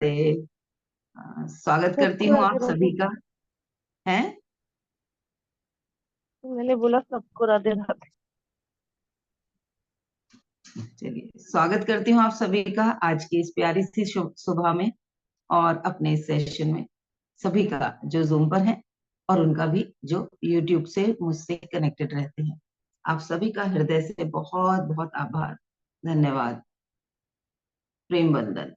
राधे। स्वागत करती सबको हूँ राधे आप राधे। सभी का। है। मैंने बोला सबको राधे राधे। चलिए, स्वागत करती हूँ आप सभी का आज की इस प्यारी सी सुबह में, और अपने इस सेशन में सभी का जो जूम पर है, और उनका भी जो यूट्यूब से मुझसे कनेक्टेड रहते हैं। आप सभी का हृदय से बहुत बहुत आभार, धन्यवाद, प्रेम बंदन।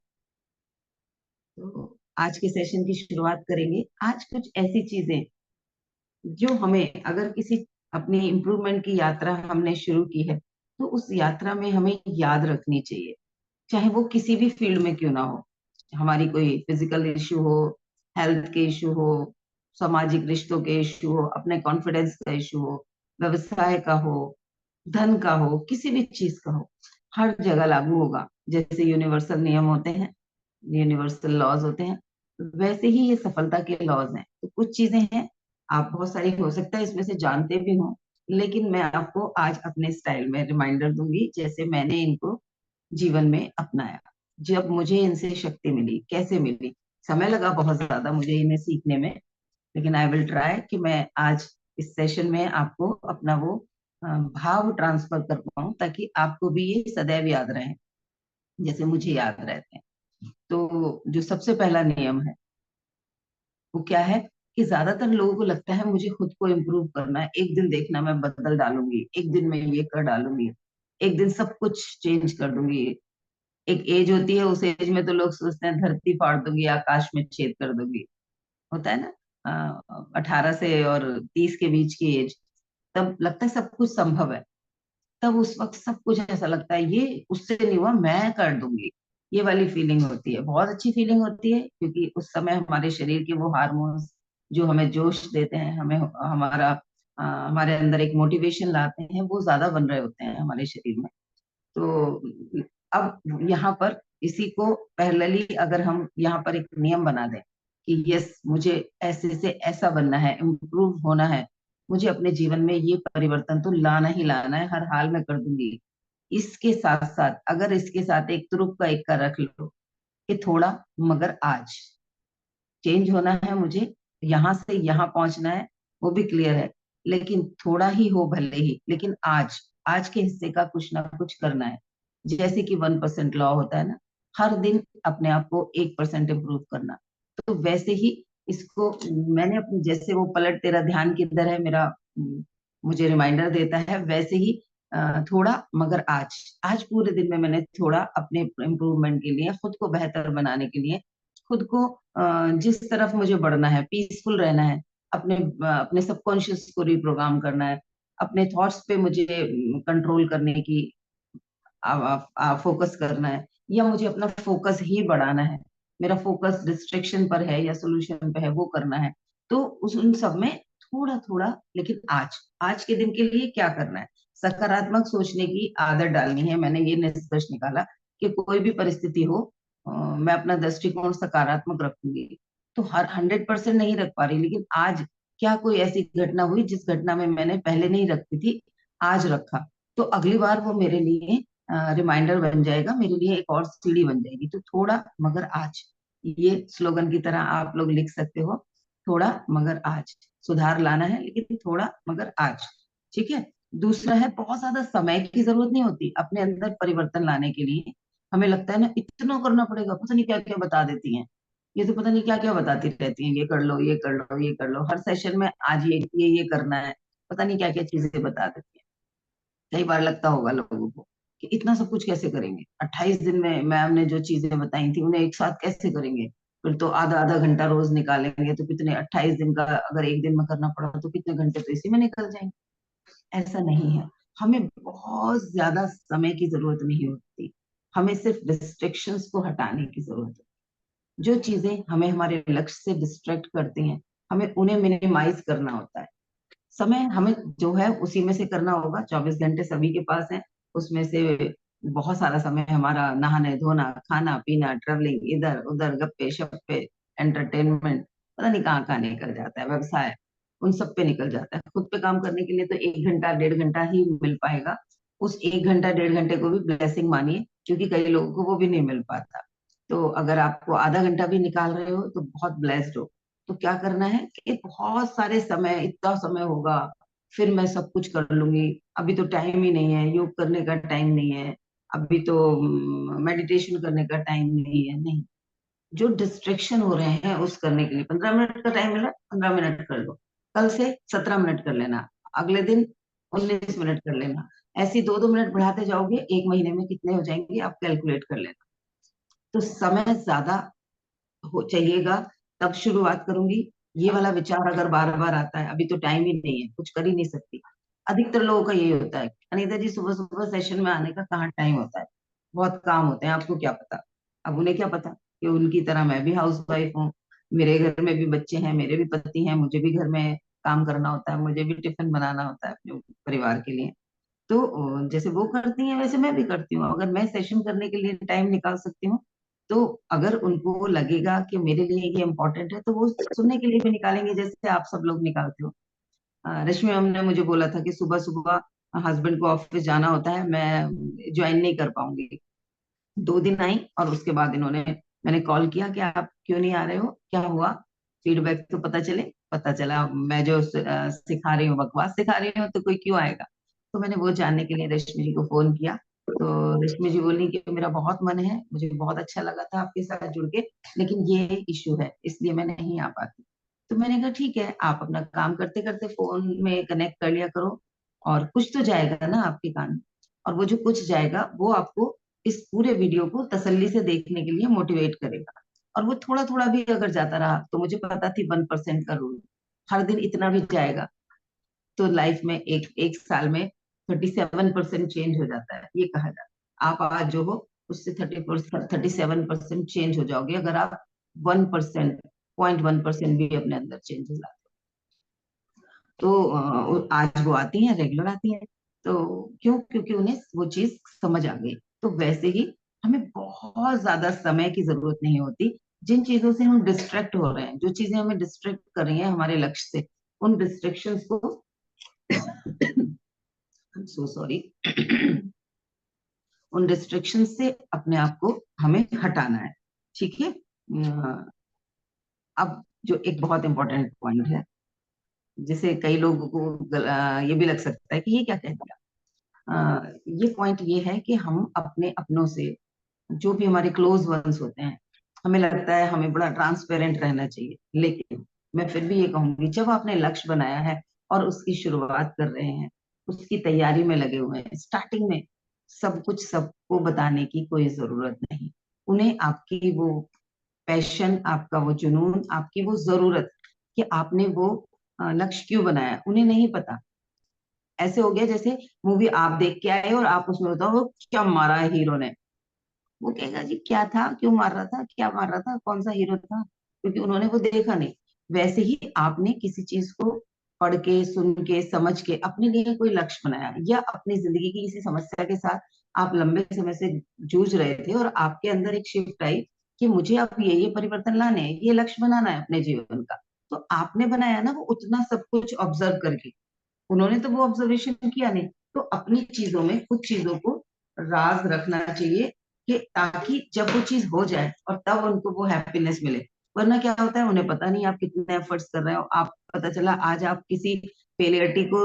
तो आज के सेशन की शुरुआत करेंगे। आज कुछ ऐसी चीजें जो हमें, अगर किसी अपनी इम्प्रूवमेंट की यात्रा हमने शुरू की है, तो उस यात्रा में हमें याद रखनी चाहिए, चाहे वो किसी भी फील्ड में क्यों ना हो। हमारी कोई फिजिकल इश्यू हो, हेल्थ के इश्यू हो, सामाजिक रिश्तों के इश्यू हो, अपने कॉन्फिडेंस का इश्यू हो, व्यवसाय का हो, धन का हो, किसी भी चीज का हो, हर जगह लागू होगा। जैसे यूनिवर्सल नियम होते हैं, यूनिवर्सल लॉज होते हैं, वैसे ही ये सफलता के लॉज हैं। तो कुछ चीजें हैं, आप बहुत सारी हो सकता है इसमें से जानते भी हो, लेकिन मैं आपको आज अपने स्टाइल में रिमाइंडर दूंगी, जैसे मैंने इनको जीवन में अपनाया, जब मुझे इनसे शक्ति मिली, कैसे मिली। समय लगा बहुत ज्यादा मुझे इन्हें सीखने में, लेकिन आई विल ट्राई कि मैं आज इस सेशन में आपको अपना वो भाव ट्रांसफर कर पाऊं, ताकि आपको भी ये सदैव याद रहे, जैसे मुझे याद रहते हैं। तो जो सबसे पहला नियम है वो क्या है, कि ज्यादातर लोगों को लगता है मुझे खुद को इम्प्रूव करना है, एक दिन देखना मैं बदल डालूंगी, एक दिन मैं ये कर डालूंगी, एक दिन सब कुछ चेंज कर दूंगी। एक एज होती है, उस एज में तो लोग सोचते हैं धरती फाड़ दूंगी, आकाश में छेद कर दूंगी, होता है ना। 18 से और 30 के बीच की एज, तब लगता है सब कुछ संभव है। तब उस वक्त सब कुछ ऐसा लगता है ये उससे नहीं हुआ, मैं कर दूंगी। ये वाली फीलिंग होती है, बहुत अच्छी फीलिंग होती है, क्योंकि उस समय हमारे शरीर के वो हार्मोन्स जो हमें जोश देते हैं, हमें हमारा हमारे अंदर एक मोटिवेशन लाते हैं, वो ज्यादा बन रहे होते हैं हमारे शरीर में। तो अब यहाँ पर इसी को पैरेलली अगर हम यहाँ पर एक नियम बना दें कि यस, मुझे ऐसे से ऐसा बनना है, इम्प्रूव होना है, मुझे अपने जीवन में ये परिवर्तन तो लाना ही लाना है, हर हाल में कर दूंगी। इसके साथ साथ अगर इसके साथ एक तुरुप का एक का रख लो, कि थोड़ा मगर आज चेंज होना है मुझे, यहाँ से यहाँ पहुंचना है, वो भी क्लियर है, लेकिन थोड़ा ही हो भले ही, लेकिन आज आज के हिस्से का कुछ ना कुछ करना है। जैसे कि 1% लॉ होता है ना, हर दिन अपने आप को 1% इम्प्रूव करना। तो वैसे ही इसको मैंने अपनी, जैसे वो पलट तेरा ध्यान किधर है मेरा, मुझे रिमाइंडर देता है, वैसे ही थोड़ा मगर आज, आज पूरे दिन में मैंने थोड़ा अपने इम्प्रूवमेंट के लिए, खुद को बेहतर बनाने के लिए, खुद को जिस तरफ मुझे बढ़ना है, पीसफुल रहना है, अपने सबकॉन्शियस को रिप्रोग्राम करना है, अपने थॉट्स पे मुझे कंट्रोल करने की फोकस करना है, या मुझे अपना फोकस ही बढ़ाना है, मेरा फोकस डिस्ट्रैक्शन पर है या सोल्यूशन पे है, वो करना है। तो उस उन सब में थोड़ा थोड़ा, लेकिन आज आज के दिन के लिए क्या करना है, सकारात्मक सोचने की आदत डालनी है। मैंने ये निष्कर्ष निकाला कि कोई भी परिस्थिति हो, मैं अपना दृष्टिकोण सकारात्मक रखूंगी। तो हर 100% नहीं रख पा रही, लेकिन आज क्या कोई ऐसी घटना हुई जिस घटना में मैंने पहले नहीं रखती थी, आज रखा, तो अगली बार वो मेरे लिए रिमाइंडर बन जाएगा, मेरे लिए एक और सीढ़ी बन जाएगी। तो थोड़ा मगर आज, ये स्लोगन की तरह आप लोग लिख सकते हो, थोड़ा मगर आज, सुधार लाना है लेकिन थोड़ा मगर आज। ठीक है। दूसरा है, बहुत ज्यादा समय की जरूरत नहीं होती अपने अंदर परिवर्तन लाने के लिए। हमें लगता है ना इतना करना पड़ेगा, पता नहीं क्या क्या बता देती हैं, ये तो पता नहीं क्या क्या बताती रहती हैं, ये कर लो, ये कर लो, ये कर लो, हर सेशन में आज ये करना है, पता नहीं क्या क्या चीजें बता देती हैं। कई बार लगता होगा लोगों को कि इतना सब कुछ कैसे करेंगे, 28 दिन में मैम ने जो चीजें बताई थी उन्हें एक साथ कैसे करेंगे, फिर तो आधा आधा घंटा रोज निकालेंगे, तो कितने 28 दिन का अगर एक दिन में करना पड़ा तो कितने घंटे तो इसी में निकल जाएंगे। ऐसा नहीं है, हमें बहुत ज्यादा समय की जरूरत नहीं होती, हमें सिर्फ डिस्ट्रैक्शंस को हटाने की जरूरत है। जो चीजें हमें हमारे लक्ष्य से डिस्ट्रैक्ट करती हैं, हमें उन्हें मिनिमाइज करना होता है। समय हमें जो है उसी में से करना होगा, 24 घंटे सभी के पास है, उसमें से बहुत सारा समय हमारा नहाने धोना, खाना पीना, ट्रेवलिंग, इधर उधर, गप्पे शप्पे, एंटरटेनमेंट, पता नहीं कहाँ कहाँ निकल जाता है, व्यवसाय, उन सब पे निकल जाता है। खुद पे काम करने के लिए तो 1 घंटा 1.5 घंटा ही मिल पाएगा, उस 1 घंटा 1.5 घंटे को भी ब्लेसिंग मानिए, क्योंकि कई लोगों को वो भी नहीं मिल पाता। तो अगर आपको आधा घंटा भी निकाल रहे हो तो बहुत ब्लेस्ड हो। तो क्या करना है कि बहुत सारे समय, इतना समय होगा फिर मैं सब कुछ कर लूंगी, अभी तो टाइम ही नहीं है, योग करने का टाइम नहीं है, अभी तो मेडिटेशन करने का टाइम नहीं है। नहीं, जो डिस्ट्रैक्शन हो रहे हैं उस करने के लिए 15 मिनट का टाइम मिला, 15 मिनट कर लो। कल से 17 मिनट कर लेना, अगले दिन 19 मिनट कर लेना। ऐसे 2-2 मिनट बढ़ाते जाओगे, एक महीने में कितने हो जाएंगे आप कैलकुलेट कर लेना। तो समय ज्यादा हो चाहिएगा तब शुरुआत करूंगी। ये वाला विचार अगर बार बार आता है, अभी तो टाइम ही नहीं है, कुछ कर ही नहीं सकती, अधिकतर लोगों का यही होता है। अनीता जी, सुबह सुबह सेशन में आने का कहाँ टाइम होता है, बहुत काम होते हैं, आपको क्या पता। अब उन्हें क्या पता कि उनकी तरह मैं भी हाउस वाइफ हूँ, मेरे घर में भी बच्चे हैं, मेरे भी पति हैं, मुझे भी घर में काम करना होता है, मुझे भी टिफिन बनाना होता है अपने परिवार के लिए। तो जैसे वो करती हैं वैसे मैं भी करती हूँ। अगर मैं सेशन करने के लिए टाइम निकाल सकती हूँ, तो अगर उनको लगेगा कि मेरे लिए ये इम्पोर्टेंट है, तो वो सुनने के लिए भी निकालेंगे, जैसे आप सब लोग निकालते हो। रश्मि मैम ने मुझे बोला था कि सुबह सुबह हस्बैंड को ऑफिस जाना होता है, मैं ज्वाइन नहीं कर पाऊंगी। 2 दिन आई और उसके बाद इन्होंने, मैंने कॉल किया कि आप क्यों नहीं आ रहे हो, क्या हुआ, फीडबैक तो पता चले। पता चला मैं जो सिखा रही हूँ बकवास सिखा रही हूँ, तो कोई क्यों आएगा। तो मैंने वो जानने के लिए रश्मि जी को फोन किया। तो रश्मि जी बोली कि मेरा बहुत मन है, मुझे बहुत अच्छा लगा था आपके साथ जुड़ के, लेकिन ये इश्यू है इसलिए मैं नहीं आ पाती। तो मैंने कहा ठीक है, आप अपना काम करते करते फोन में कनेक्ट कर लिया करो, और कुछ तो जाएगा ना आपके कान में। और वो जो कुछ जाएगा वो आपको इस पूरे वीडियो को तसल्ली से देखने के लिए मोटिवेट करेगा। और वो थोड़ा थोड़ा भी अगर जाता रहा, तो मुझे पता थी 1% का रूल, हर दिन इतना भी जाएगा तो लाइफ में एक एक साल में 37% चेंज हो जाता है, ये कहा जाता है। आप आज जो हो उससे 37% चेंज हो जाओगे, अगर आप 1%, 0.1% भी अपने अंदर चेंज हो जाते हो। तो आज वो आती हैं, रेगुलर आती हैं। तो क्यों? क्योंकि उन्हें वो चीज समझ आ गई। तो वैसे ही हमें बहुत ज्यादा समय की जरूरत नहीं होती। जिन चीजों से हम डिस्ट्रैक्ट हो रहे हैं, जो चीजें हमें डिस्ट्रैक्ट कर रही हैं हमारे लक्ष्य से, उन डिस्ट्रैक्शंस को सो सॉरी उन रिस्ट्रिक्शन से अपने आप को हमें हटाना है। ठीक है। अब जो एक बहुत इंपॉर्टेंट पॉइंट है, जिसे कई लोगों को ये भी लग सकता है कि ये क्या कह दिया। ये पॉइंट ये है कि हम अपने अपनों से, जो भी हमारे क्लोज वंस होते हैं, हमें लगता है हमें बड़ा ट्रांसपेरेंट रहना चाहिए। लेकिन मैं फिर भी ये कहूंगी, जब आपने लक्ष्य बनाया है और उसकी शुरुआत कर रहे हैं, उसकी तैयारी में लगे हुए हैं, स्टार्टिंग में सब कुछ सबको बताने की कोई जरूरत नहीं। उन्हें आपकी वो पैशन, आपका वो जुनून, आपकी वो जरूरत कि आपने वो लक्ष्य क्यों बनाया, उन्हें नहीं पता। ऐसे हो गया जैसे मूवी आप देख के आए और आप उसमें बताओ वो क्या मारा है हीरो ने। वो कहेगा जी क्या था, क्यों मार रहा था, क्या मार रहा था, कौन सा हीरो था, क्योंकि उन्होंने वो देखा नहीं। वैसे ही आपने किसी चीज को पढ़ के, सुन के, समझ के अपने लिए कोई लक्ष्य बनाया, या अपनी जिंदगी की किसी समस्या के साथ आप लंबे समय से जूझ रहे थे और आपके अंदर एक शिफ्ट आई कि मुझे अब ये परिवर्तन लाने हैं, ये लक्ष्य बनाना है अपने जीवन का। तो आपने बनाया ना वो उतना सब कुछ ऑब्जर्व करके, उन्होंने तो वो ऑब्जर्वेशन किया नहीं। तो अपनी चीजों में कुछ चीजों को राज रखना चाहिए, कि ताकि जब वो चीज हो जाए और तब उनको वो हैप्पीनेस मिले। वरना क्या होता है, उन्हें पता नहीं आप कितने एफर्ट्स कर रहे हो। आप पता चला आज आप किसी फेलियरिटी को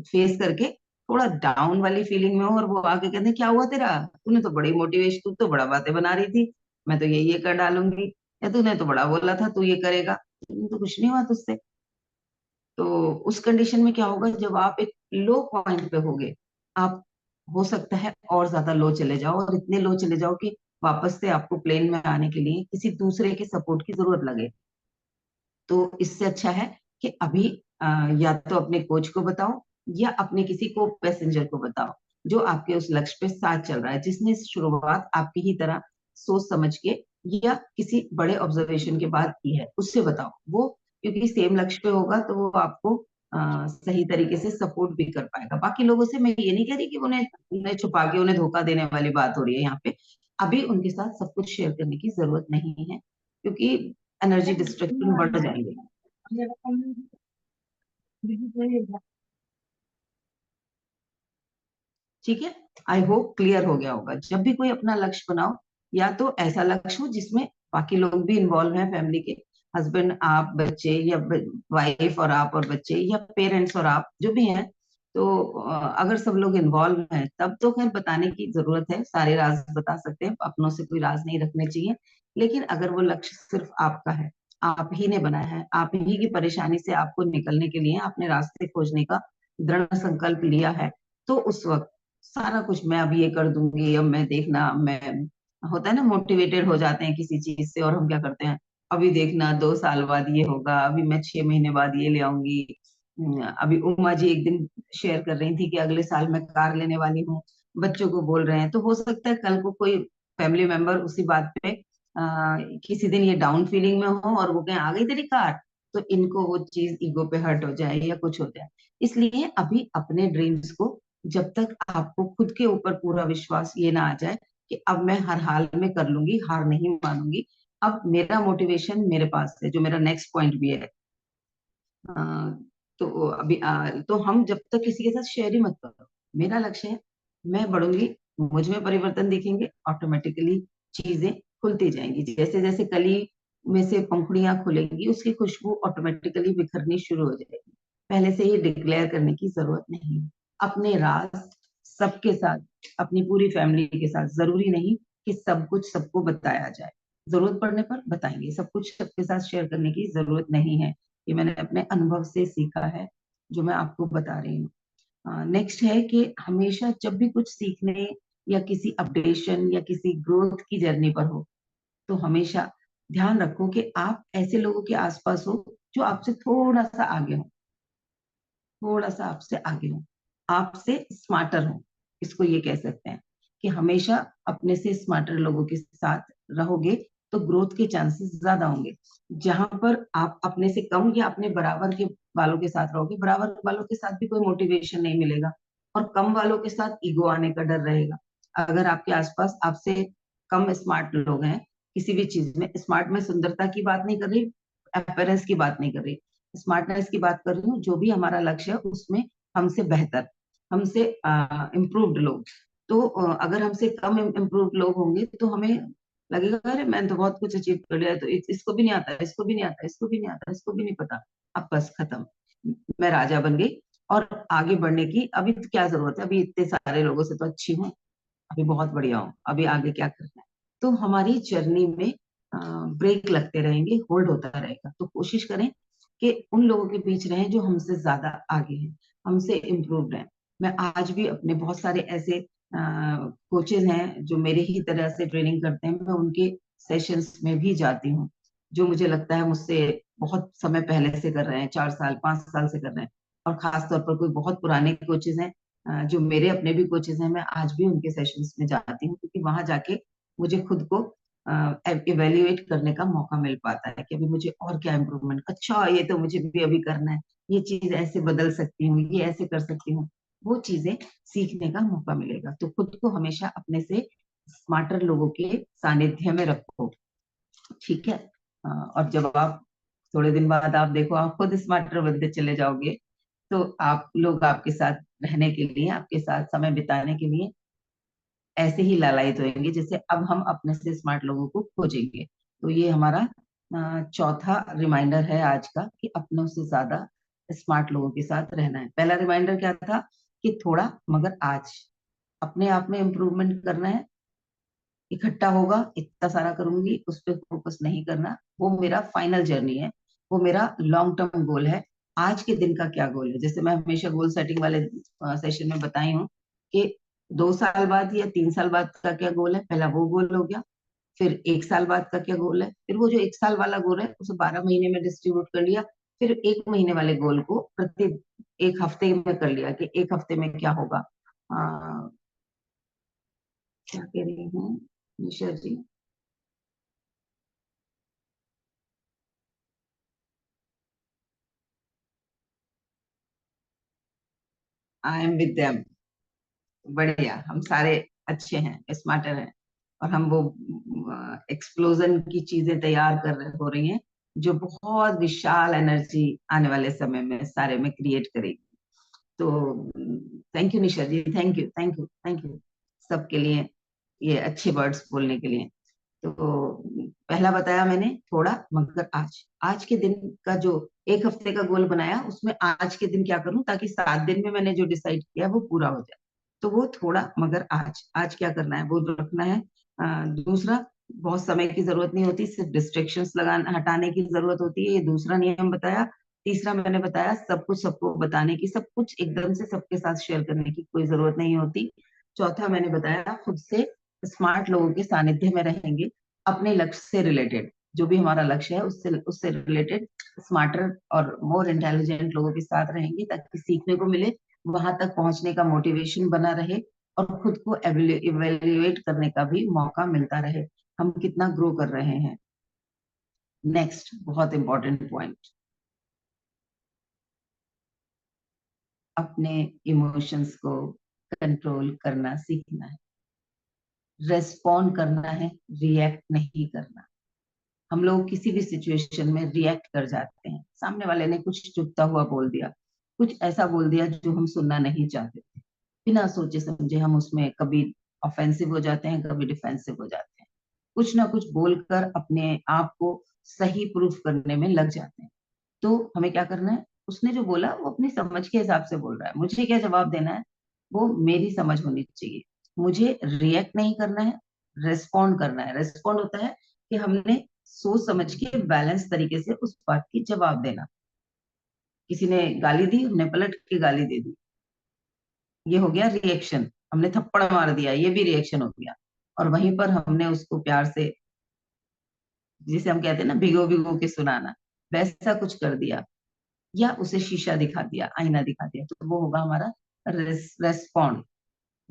फेस करके थोड़ा डाउन वाली फीलिंग में हो, और वो आके कहते हैं क्या हुआ तेरा, तूने तो बड़ी मोटिवेशन, तू तो बड़ा बातें बना रही थी, मैं तो ये कर डालूंगी, या तूने तो बड़ा बोला था तू ये करेगा, तो कुछ नहीं हुआ तुझसे। तो उस कंडीशन में क्या होगा, जब आप एक लो पॉइंट पे होगे, आप हो सकता है और ज्यादा लो चले जाओ, और इतने लो चले जाओ कि वापस से आपको प्लेन में आने के लिए किसी दूसरे के सपोर्ट की जरूरत लगे। तो इससे अच्छा है कि अभी या तो अपने कोच को बताओ, या अपने किसी को पैसेंजर को बताओ, जो आपके उस लक्ष्य पे साथ चल रहा है, जिसने शुरुआत आपकी ही तरह सोच समझ के या किसी बड़े ऑब्जर्वेशन के बाद की है, उससे बताओ। वो क्योंकि सेम लक्ष्य पे होगा तो वो आपको सही तरीके से सपोर्ट भी कर पाएगा। बाकी लोगों से मैं ये नहीं कह रही कि उन्हें उन्हें छुपा के उन्हें धोखा देने वाली बात हो रही है यहाँ पे। अभी उनके साथ सब कुछ शेयर करने की जरूरत नहीं है, क्योंकि एनर्जी डिस्ट्रक्शन बढ़ जाएंगे। ठीक है। आई होप क्लियर हो गया होगा। जब भी कोई अपना लक्ष्य बनाओ, या तो ऐसा लक्ष्य हो जिसमें बाकी लोग भी इन्वॉल्व हैं, फैमिली के हस्बैंड, आप, बच्चे, या वाइफ और आप और बच्चे, या पेरेंट्स और आप, जो भी हैं। तो अगर सब लोग इन्वॉल्व हैं तब तो खैर बताने की जरूरत है, सारे राज बता सकते हैं, अपनों से कोई राज नहीं रखने चाहिए। लेकिन अगर वो लक्ष्य सिर्फ आपका है, आप ही ने बनाया है, आप ही की परेशानी से आपको निकलने के लिए आपने रास्ते खोजने का दृढ़ संकल्प लिया है, तो उस वक्त सारा कुछ मैं अब ये कर दूंगी, अब मैं देखना, मैं, होता है ना, मोटिवेटेड हो जाते हैं किसी चीज से, और हम क्या करते हैं, अभी देखना 2 साल बाद ये होगा, अभी मैं 6 महीने बाद ये ले आऊंगी। अभी उमा जी एक दिन शेयर कर रही थी कि अगले साल मैं कार लेने वाली हूँ, बच्चों को बोल रहे हैं, तो हो सकता है कल को कोई फैमिली मेंबर उसी बात पे किसी दिन ये डाउन फीलिंग में हो और वो कहें आ गई तेरी कार, तो इनको वो चीज ईगो पे हर्ट हो जाए या कुछ हो जाए। इसलिए अभी अपने ड्रीम्स को, जब तक आपको खुद के ऊपर पूरा विश्वास ये ना आ जाए कि अब मैं हर हाल में कर लूंगी, हार नहीं मानूंगी, अब मेरा मोटिवेशन मेरे पास है, जो मेरा नेक्स्ट पॉइंट भी है। अ, तो अभी तो हम जब तक किसी के साथ शेयर ही मत करो, मेरा लक्ष्य है, मैं बढ़ूंगी, मुझ में परिवर्तन दिखेंगे, ऑटोमेटिकली चीजें खुलती जाएंगी, जैसे जैसे कली में से पंखुड़ियां खुलेंगी, उसकी खुशबू ऑटोमेटिकली बिखरनी शुरू हो जाएगी। पहले से ही डिक्लेयर करने की जरूरत नहीं है। अपने राज सबके साथ, अपनी पूरी फैमिली के साथ, जरूरी नहीं कि सब कुछ सबको बताया जाए, जरूरत पड़ने पर बताएंगे, सब कुछ सबके साथ शेयर करने की जरूरत नहीं है। ये मैंने अपने अनुभव से सीखा है, जो मैं आपको बता रही हूँ। नेक्स्ट है कि हमेशा जब भी कुछ सीखने या किसी अपडेशन या किसी ग्रोथ की जर्नी पर हो, तो हमेशा ध्यान रखो कि आप ऐसे लोगों के आसपास हो जो आपसे थोड़ा सा आगे हो, थोड़ा सा आपसे आगे हो, आपसे स्मार्टर हो, इसको ये कह सकते हैं कि हमेशा अपने से स्मार्टर लोगों के साथ रहोगे तो ग्रोथ के चांसेस ज्यादा होंगे। जहां पर आप अपने से कम या अपने बराबर के वालों के साथ रहोगे, बराबर वालों के साथ भी कोई मोटिवेशन नहीं मिलेगा, और कम वालों के साथ ईगो आने का डर रहेगा। अगर आपके आसपास आपसे कम स्मार्ट लोग हैं, किसी भी चीज में स्मार्ट, में सुंदरता की बात नहीं कर रही, अपीयरेंस की बात नहीं कर रही, स्मार्टनेस की बात कर रही हूँ, जो भी हमारा लक्ष्य है उसमें हमसे बेहतर, हमसे इम्प्रूव्ड लोग। तो अगर हमसे कम इम्प्रूव्ड लोग होंगे तो हमें लगेगा अरे मैंने तो बहुत कुछ अचीव कर लिया है, तो इसको भी नहीं आता, इसको भी नहीं आता, इसको भी नहीं आता, इसको भी नहीं पता, अब बस खत्म, मैं राजा बन गई, और आगे बढ़ने की अभी तो क्या जरूरत है, अभी इतने सारे लोगों से तो अच्छी हूँ, अभी बहुत बढ़िया हूँ, अभी आगे क्या करना है। तो हमारी जर्नी में ब्रेक लगते रहेंगे, होल्ड होता रहेगा, तो कोशिश करें कि उन लोगों के बीच रहें जो हमसे ज्यादा आगे हैं, हमसे इम्प्रूव्ड हैं। मैं आज भी अपने बहुत सारे ऐसे कोचेज हैं जो मेरे ही तरह से ट्रेनिंग करते हैं, मैं उनके सेशंस में भी जाती हूँ, जो मुझे लगता है मुझसे बहुत समय पहले से कर रहे हैं, 4 साल 5 साल से कर रहे हैं, और खास तौर पर कोई बहुत पुराने कोचेज हैं, जो मेरे अपने भी कोचेज हैं, मैं आज भी उनके सेशंस में जाती हूँ, क्योंकि वहां जाके मुझे खुद को इवेल्युएट करने का मौका मिल पाता है कि अभी मुझे और क्या इम्प्रूवमेंट, अच्छा ये तो मुझे भी अभी करना है, ये चीज ऐसे बदल सकती हूँ, ये ऐसे कर सकती हूँ, वो चीजें सीखने का मौका मिलेगा। तो खुद को हमेशा अपने से स्मार्टर लोगों के सानिध्य में रखो, ठीक है। और जब आप थोड़े दिन बाद आप देखो आप खुद स्मार्टर बनते चले जाओगे, तो आप लोग आपके साथ रहने के लिए, आपके साथ समय बिताने के लिए ऐसे ही लालायित होंगे जैसे अब हम अपने से स्मार्ट लोगों को खोजेंगे। तो ये हमारा चौथा रिमाइंडर है आज का, कि अपनों से ज्यादा स्मार्ट लोगों के साथ रहना है। पहला रिमाइंडर क्या था, कि थोड़ा मगर आज अपने आप में इम्प्रूवमेंट करना है, इकट्ठा होगा इतना सारा करूंगी उस पर फोकस नहीं करना, वो मेरा फाइनल जर्नी है, वो मेरा लॉन्ग टर्म गोल है। आज के दिन का क्या गोल है, जैसे मैं हमेशा गोल सेटिंग वाले सेशन में बताई हूँ कि 2 साल बाद या 3 साल बाद का क्या गोल है, पहला वो गोल हो गया। फिर 1 साल बाद का क्या गोल है, फिर वो जो 1 साल वाला गोल है उसे 12 महीने में डिस्ट्रीब्यूट कर लिया, फिर 1 महीने वाले गोल को प्रति 1 हफ्ते में कर लिया कि 1 हफ्ते में क्या होगा। क्या कह रही हूँ निशा जी? आई एम विद देम, बढ़िया, हम सारे अच्छे हैं, स्मार्टर हैं, और हम वो एक्सप्लोजन की चीजें तैयार कर रहे हो रही हैं, जो बहुत विशाल एनर्जी आने वाले समय में सारे में क्रिएट करेगी। तो thank you Nisha ji, thank you, thank you, thank you सबके लिए, ये अच्छे वर्ड्स बोलने के लिए। तो पहला बताया मैंने थोड़ा मगर आज, आज के दिन का जो एक हफ्ते का गोल बनाया उसमें आज के दिन क्या करूं ताकि 7 दिन में मैंने जो डिसाइड किया वो पूरा हो जाए। तो वो थोड़ा मगर आज, आज क्या करना है वो रखना है। दूसरा, बहुत समय की जरूरत नहीं होती, सिर्फ डिस्ट्रैक्शंस लगाना हटाने की जरूरत होती है, ये दूसरा नियम बताया। तीसरा मैंने बताया सब कुछ सबको बताने की, सब कुछ एकदम से सबके साथ शेयर करने की कोई जरूरत नहीं होती। चौथा मैंने बताया खुद से स्मार्ट लोगों के सानिध्य में रहेंगे, अपने लक्ष्य से रिलेटेड, जो भी हमारा लक्ष्य है उससे उससे रिलेटेड स्मार्टर और मोर इंटेलिजेंट लोगों के साथ रहेंगे ताकि सीखने को मिले, वहां तक पहुंचने का मोटिवेशन बना रहे और खुद को इवेल्युएट करने का भी मौका मिलता रहे, हम कितना ग्रो कर रहे हैं। नेक्स्ट बहुत इंपॉर्टेंट पॉइंट, अपने इमोशंस को कंट्रोल करना सीखना है। रेस्पॉन्ड करना है, रिएक्ट नहीं करना। हम लोग किसी भी सिचुएशन में रिएक्ट कर जाते हैं, सामने वाले ने कुछ चुभता हुआ बोल दिया, कुछ ऐसा बोल दिया जो हम सुनना नहीं चाहते थे, बिना सोचे समझे हम उसमें कभी ऑफेंसिव हो जाते हैं, कभी डिफेंसिव हो जाते हैं, कुछ ना कुछ बोलकर अपने आप को सही प्रूफ करने में लग जाते हैं। तो हमें क्या करना है, उसने जो बोला वो अपनी समझ के हिसाब से बोल रहा है, मुझे क्या जवाब देना है, वो मेरी समझ होनी चाहिए। मुझे रिएक्ट नहीं करना है, रेस्पॉन्ड करना है। रेस्पॉन्ड होता है कि हमने सोच समझ के बैलेंस तरीके से उस बात की जवाब देना। किसी ने गाली दी, हमने पलट के गाली दे दी, ये हो गया रिएक्शन। हमने थप्पड़ मार दिया, ये भी रिएक्शन हो गया। और वहीं पर हमने उसको प्यार से, जिसे हम कहते हैं ना भिगो भिगो के सुनाना, वैसा कुछ कर दिया, या उसे शीशा दिखा दिया, आईना दिखा दिया, तो वो होगा हमारा रेस्पॉन्ड।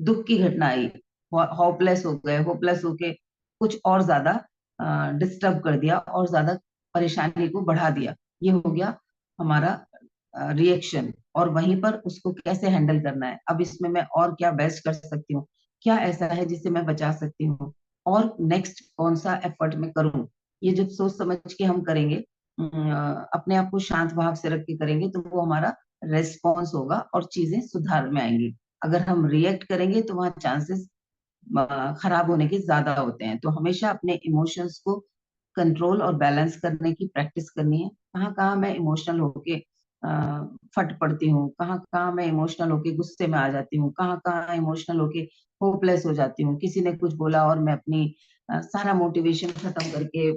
दुख की घटना आई, होपलेस हो गए, होपलेस होके कुछ और ज्यादा डिस्टर्ब कर दिया और ज्यादा परेशानी को बढ़ा दिया, ये हो गया हमारा रिएक्शन। और वहीं पर उसको कैसे हैंडल करना है, अब इसमें मैं और क्या बेस्ट कर सकती हूँ, क्या ऐसा है जिसे मैं बचा सकती हूँ, और नेक्स्ट कौन सा एफर्ट मैं करूँ। ये जब सोच समझ के हम करेंगे, अपने आप को शांत भाव से रख के करेंगे, तो वो हमारा रेस्पॉन्स होगा और चीजें सुधार में आएंगी। अगर हम रिएक्ट करेंगे तो वहाँ चांसेस खराब होने के ज्यादा होते हैं। तो हमेशा अपने इमोशंस को कंट्रोल और बैलेंस करने की प्रैक्टिस करनी है। कहाँ कहाँ मैं इमोशनल होके फट पड़ती हूँ, कहाँ कहाँ मैं इमोशनल होके गुस्से में आ जाती हूँ, कहाँ कहाँ इमोशनल होके होपलेस हो जाती हूँ, किसी ने कुछ बोला और मैं अपनी सारा मोटिवेशन खत्म करके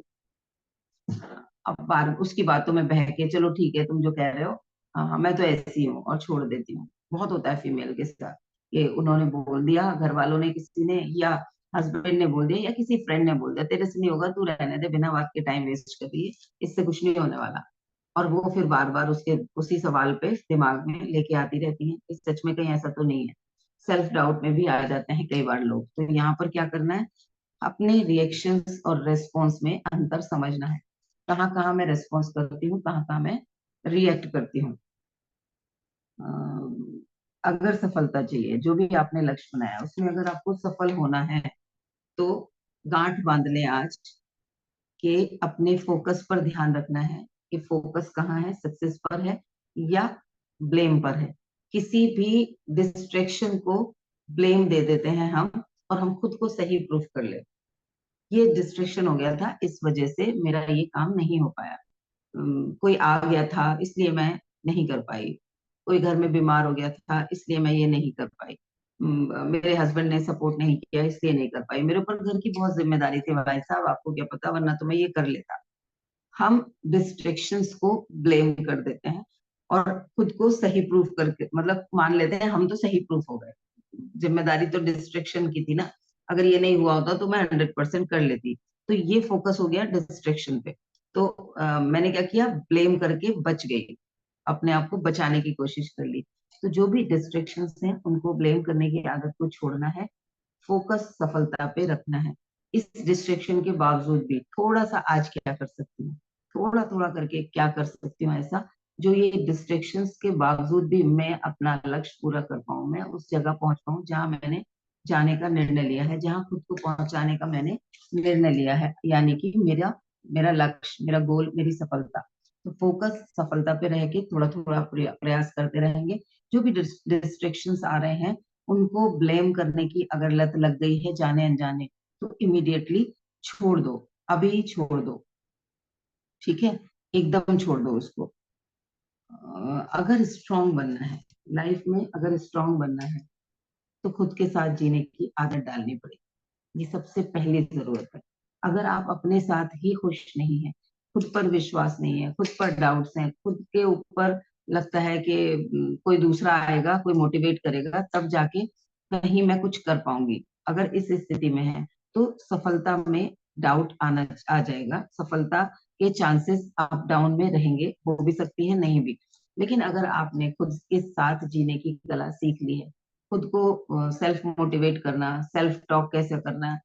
अब बार उसकी बातों में बह के, चलो ठीक है तुम जो कह रहे हो, हाँ हाँ मैं तो ऐसी हूँ, और छोड़ देती हूँ। बहुत होता है फीमेल के साथ, कि उन्होंने बोल दिया, घर वालों ने, किसी ने, या हस्बैंड ने बोल दिया, या किसी फ्रेंड ने बोल दिया, तेरे से नहीं होगा, तू रहने दे, बिना बात के टाइम वेस्ट कर रही है, इससे कुछ नहीं होने वाला। और वो फिर बार बार उसके उसी सवाल पे दिमाग में लेके आती रहती है, इस सच में कहीं ऐसा तो नहीं है। सेल्फ डाउट में भी आ जाते हैं कई बार लोग। तो यहाँ पर क्या करना है, अपने रिएक्शंस और रेस्पॉन्स में अंतर समझना है, कहाँ कहाँ मैं रेस्पॉन्स करती हूँ, कहाँ कहाँ मैं रिएक्ट करती हूँ। अगर सफलता चाहिए, जो भी आपने लक्ष्य बनाया उसमें अगर आपको सफल होना है, तो गांठ बांध ले आज के अपने फोकस पर ध्यान रखना है, कि फोकस कहाँ है, सक्सेस पर है या ब्लेम पर है। किसी भी डिस्ट्रैक्शन को ब्लेम दे देते हैं हम, और हम खुद को सही प्रूफ कर ले, ये डिस्ट्रैक्शन हो गया था, इस वजह से मेरा ये काम नहीं हो पाया। कोई आ गया था इसलिए मैं नहीं कर पाई, कोई घर में बीमार हो गया था इसलिए मैं ये नहीं कर पाई, मेरे हस्बैंड ने सपोर्ट नहीं किया इसलिए नहीं कर पाई, मेरे ऊपर घर की बहुत जिम्मेदारी थी भाई साहब, आपको क्या पता, वरना तो मैं ये कर लेता। हम डिस्ट्रैक्शंस को ब्लेम कर देते हैं और खुद को सही प्रूफ करके, मतलब मान लेते हैं हम तो सही प्रूफ हो गए, जिम्मेदारी तो डिस्ट्रैक्शन की थी ना, अगर ये नहीं हुआ होता तो मैं 100% कर लेती। तो ये फोकस हो गया डिस्ट्रैक्शन पे। तो मैंने क्या किया, ब्लेम करके बच गई, अपने आप को बचाने की कोशिश कर ली। तो जो भी डिस्ट्रैक्शंस हैं उनको ब्लेम करने की आदत को छोड़ना है, फोकस सफलता पे रखना है। इस डिस्ट्रैक्शन के बावजूद भी थोड़ा सा आज क्या कर सकती हूँ, थोड़ा थोड़ा करके क्या कर सकती हूँ ऐसा, जो ये डिस्ट्रैक्शंस के बावजूद भी मैं अपना लक्ष्य पूरा कर पाऊं, मैं उस जगह पहुंच पाऊं जहां मैंने जाने का निर्णय लिया है, जहां खुद को पहुंचाने का मैंने निर्णय लिया है, यानी कि मेरा मेरा लक्ष्य, मेरा गोल, मेरी सफलता। तो फोकस सफलता पे रह के थोड़ा थोड़ा प्रयास करते रहेंगे। जो भी डिस्ट्रैक्शंस आ रहे हैं उनको ब्लेम करने की अगर लत लग गई है जाने अनजाने, तो इमीडिएटली छोड़ दो, अभी छोड़ दो, ठीक है, एकदम छोड़ दो उसको। अगर स्ट्रांग बनना है लाइफ में, अगर स्ट्रांग बनना है तो खुद के साथ जीने की आदत डालनी पड़ेगी। ये सबसे पहली जरूरत है। अगर आप अपने साथ ही खुश नहीं है, खुद पर विश्वास नहीं है, खुद पर डाउट्स हैं, खुद के ऊपर लगता है कि कोई दूसरा आएगा, कोई मोटिवेट करेगा तब जाके कहीं मैं कुछ कर पाऊंगी, अगर इस स्थिति में है तो सफलता में डाउट आना आ जाएगा। सफलता के चांसेस अप डाउन में रहेंगे, हो भी सकती है नहीं भी। लेकिन अगर आपने खुद के साथ जीने की कला सीख ली है, खुद को सेल्फ मोटिवेट करना, सेल्फ टॉक कैसे करना,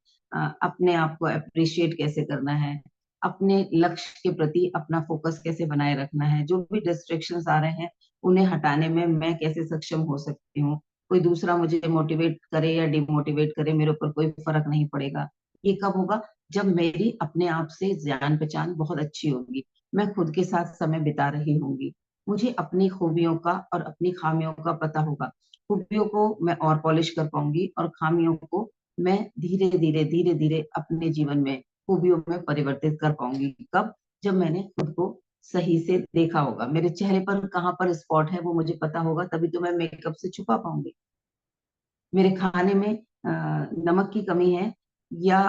अपने आप को अप्रिशिएट कैसे करना है, अपने लक्ष्य के प्रति अपना फोकस कैसे बनाए रखना है, जो भी डिस्ट्रैक्शंस आ रहे हैं उन्हें हटाने में मैं कैसे सक्षम हो सकती हूँ, कोई दूसरा मुझे मोटिवेट करे या डिमोटिवेट करे मेरे ऊपर कोई फर्क नहीं पड़ेगा। ये कब होगा? जब मेरी अपने आप से जान पहचान बहुत अच्छी होगी, मैं खुद के साथ समय बिता रही होंगी, मुझे अपनी खूबियों का और अपनी खामियों का पता होगा। खूबियों को मैं और पॉलिश कर पाऊंगी और खामियों को मैं धीरे धीरे अपने जीवन में खूबियों में परिवर्तित कर पाऊंगी। कब? जब मैंने खुद को सही से देखा होगा, मेरे चेहरे पर कहाँ पर स्पॉट है वो मुझे पता होगा, तभी तो मैं मेकअप से छुपा पाऊंगी। मेरे खाने में नमक की कमी है या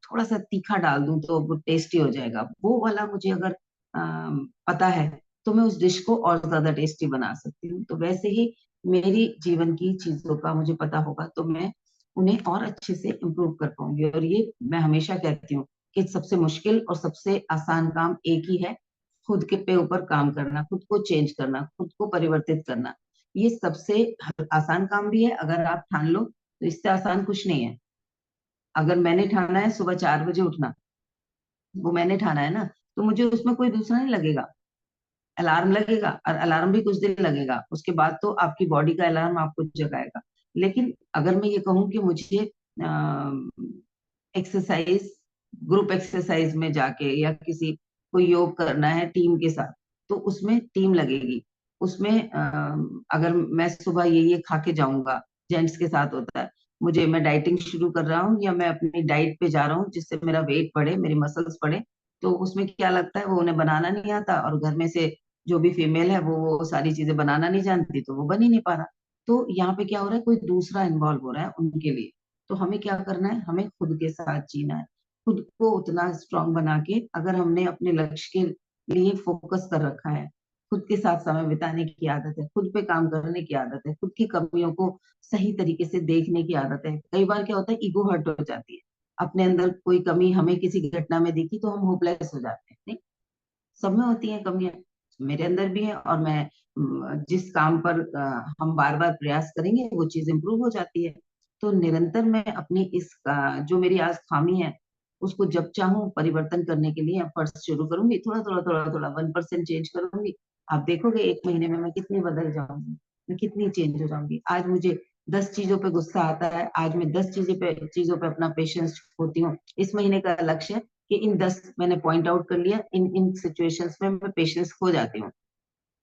थोड़ा सा तीखा डाल दूं तो वो टेस्टी हो जाएगा, वो वाला मुझे अगर पता है तो मैं उस डिश को और ज्यादा टेस्टी बना सकती हूँ। तो वैसे ही मेरी जीवन की चीजों का मुझे पता होगा तो मैं उन्हें और अच्छे से इम्प्रूव कर पाऊंगी। और ये मैं हमेशा कहती हूँ कि सबसे मुश्किल और सबसे आसान काम एक ही है, खुद के पे ऊपर काम करना, खुद को चेंज करना, खुद को परिवर्तित करना। ये सबसे आसान काम भी है, अगर आप ठान लो तो इससे आसान कुछ नहीं है। अगर मैंने ठाना है सुबह 4 बजे उठना, वो मैंने ठाना है ना, तो मुझे उसमें कोई दूसरा नहीं लगेगा। अलार्म लगेगा और अलार्म भी कुछ देर लगेगा, उसके बाद तो आपकी बॉडी का अलार्म आपको जगाएगा। लेकिन अगर मैं ये कहूँ कि मुझे एक्सरसाइज, ग्रुप एक्सरसाइज में जाके या किसी को योग करना है टीम के साथ, तो उसमें टीम लगेगी। उसमें अगर मैं सुबह ये खा के जाऊंगा, जेंट्स के साथ होता है, मुझे मैं डाइटिंग शुरू कर रहा हूँ या मैं अपनी डाइट पे जा रहा हूँ जिससे मेरा वेट बढ़े, मेरी मसल्स बढ़े, तो उसमें क्या लगता है वो उन्हें बनाना नहीं आता, और घर में से जो भी फीमेल है वो सारी चीजें बनाना नहीं जानती, तो वो बन ही नहीं पा रहा। तो यहाँ पे क्या हो रहा है, कोई दूसरा इन्वॉल्व हो रहा है उनके लिए। तो हमें क्या करना है, हमें खुद के साथ जीना है, खुद को उतना स्ट्रांग बना के, अगर हमने अपने लक्ष्य के लिए फोकस कर रखा है, खुद के साथ समय बिताने की आदत है, खुद पे काम करने की आदत है, खुद की कमियों को सही तरीके से देखने की आदत है। कई बार क्या होता है, ईगो हर्ट हो जाती है, अपने अंदर कोई कमी हमें किसी घटना में दिखी तो हम होपलेस हो जाते हैं। नहीं, सब में होती हैं कमियां, मेरे अंदर भी है, और मैं जिस काम पर हम बार बार प्रयास करेंगे वो चीज इंप्रूव हो जाती है। तो निरंतर मैं अपनी इस जो मेरी आज खामी है उसको जब चाहूँ परिवर्तन करने के लिए एफर्ट्स शुरू करूंगी, थोड़ा थोड़ा थोड़ा थोड़ा 1% चेंज करूंगी। आप देखोगे 1 महीने में मैं कितनी बदल जाऊंगी, मैं कितनी चेंज हो जाऊंगी। आज मुझे 10 चीजों पे गुस्सा आता है, आज मैं 10 चीजों पे अपना पेशेंस होती हूँ। इस महीने का लक्ष्य है कि इन 10 मैंने पॉइंट आउट कर लिया, इन इन सिचुएशंस में मैं पेशेंस खो जाती हूँ।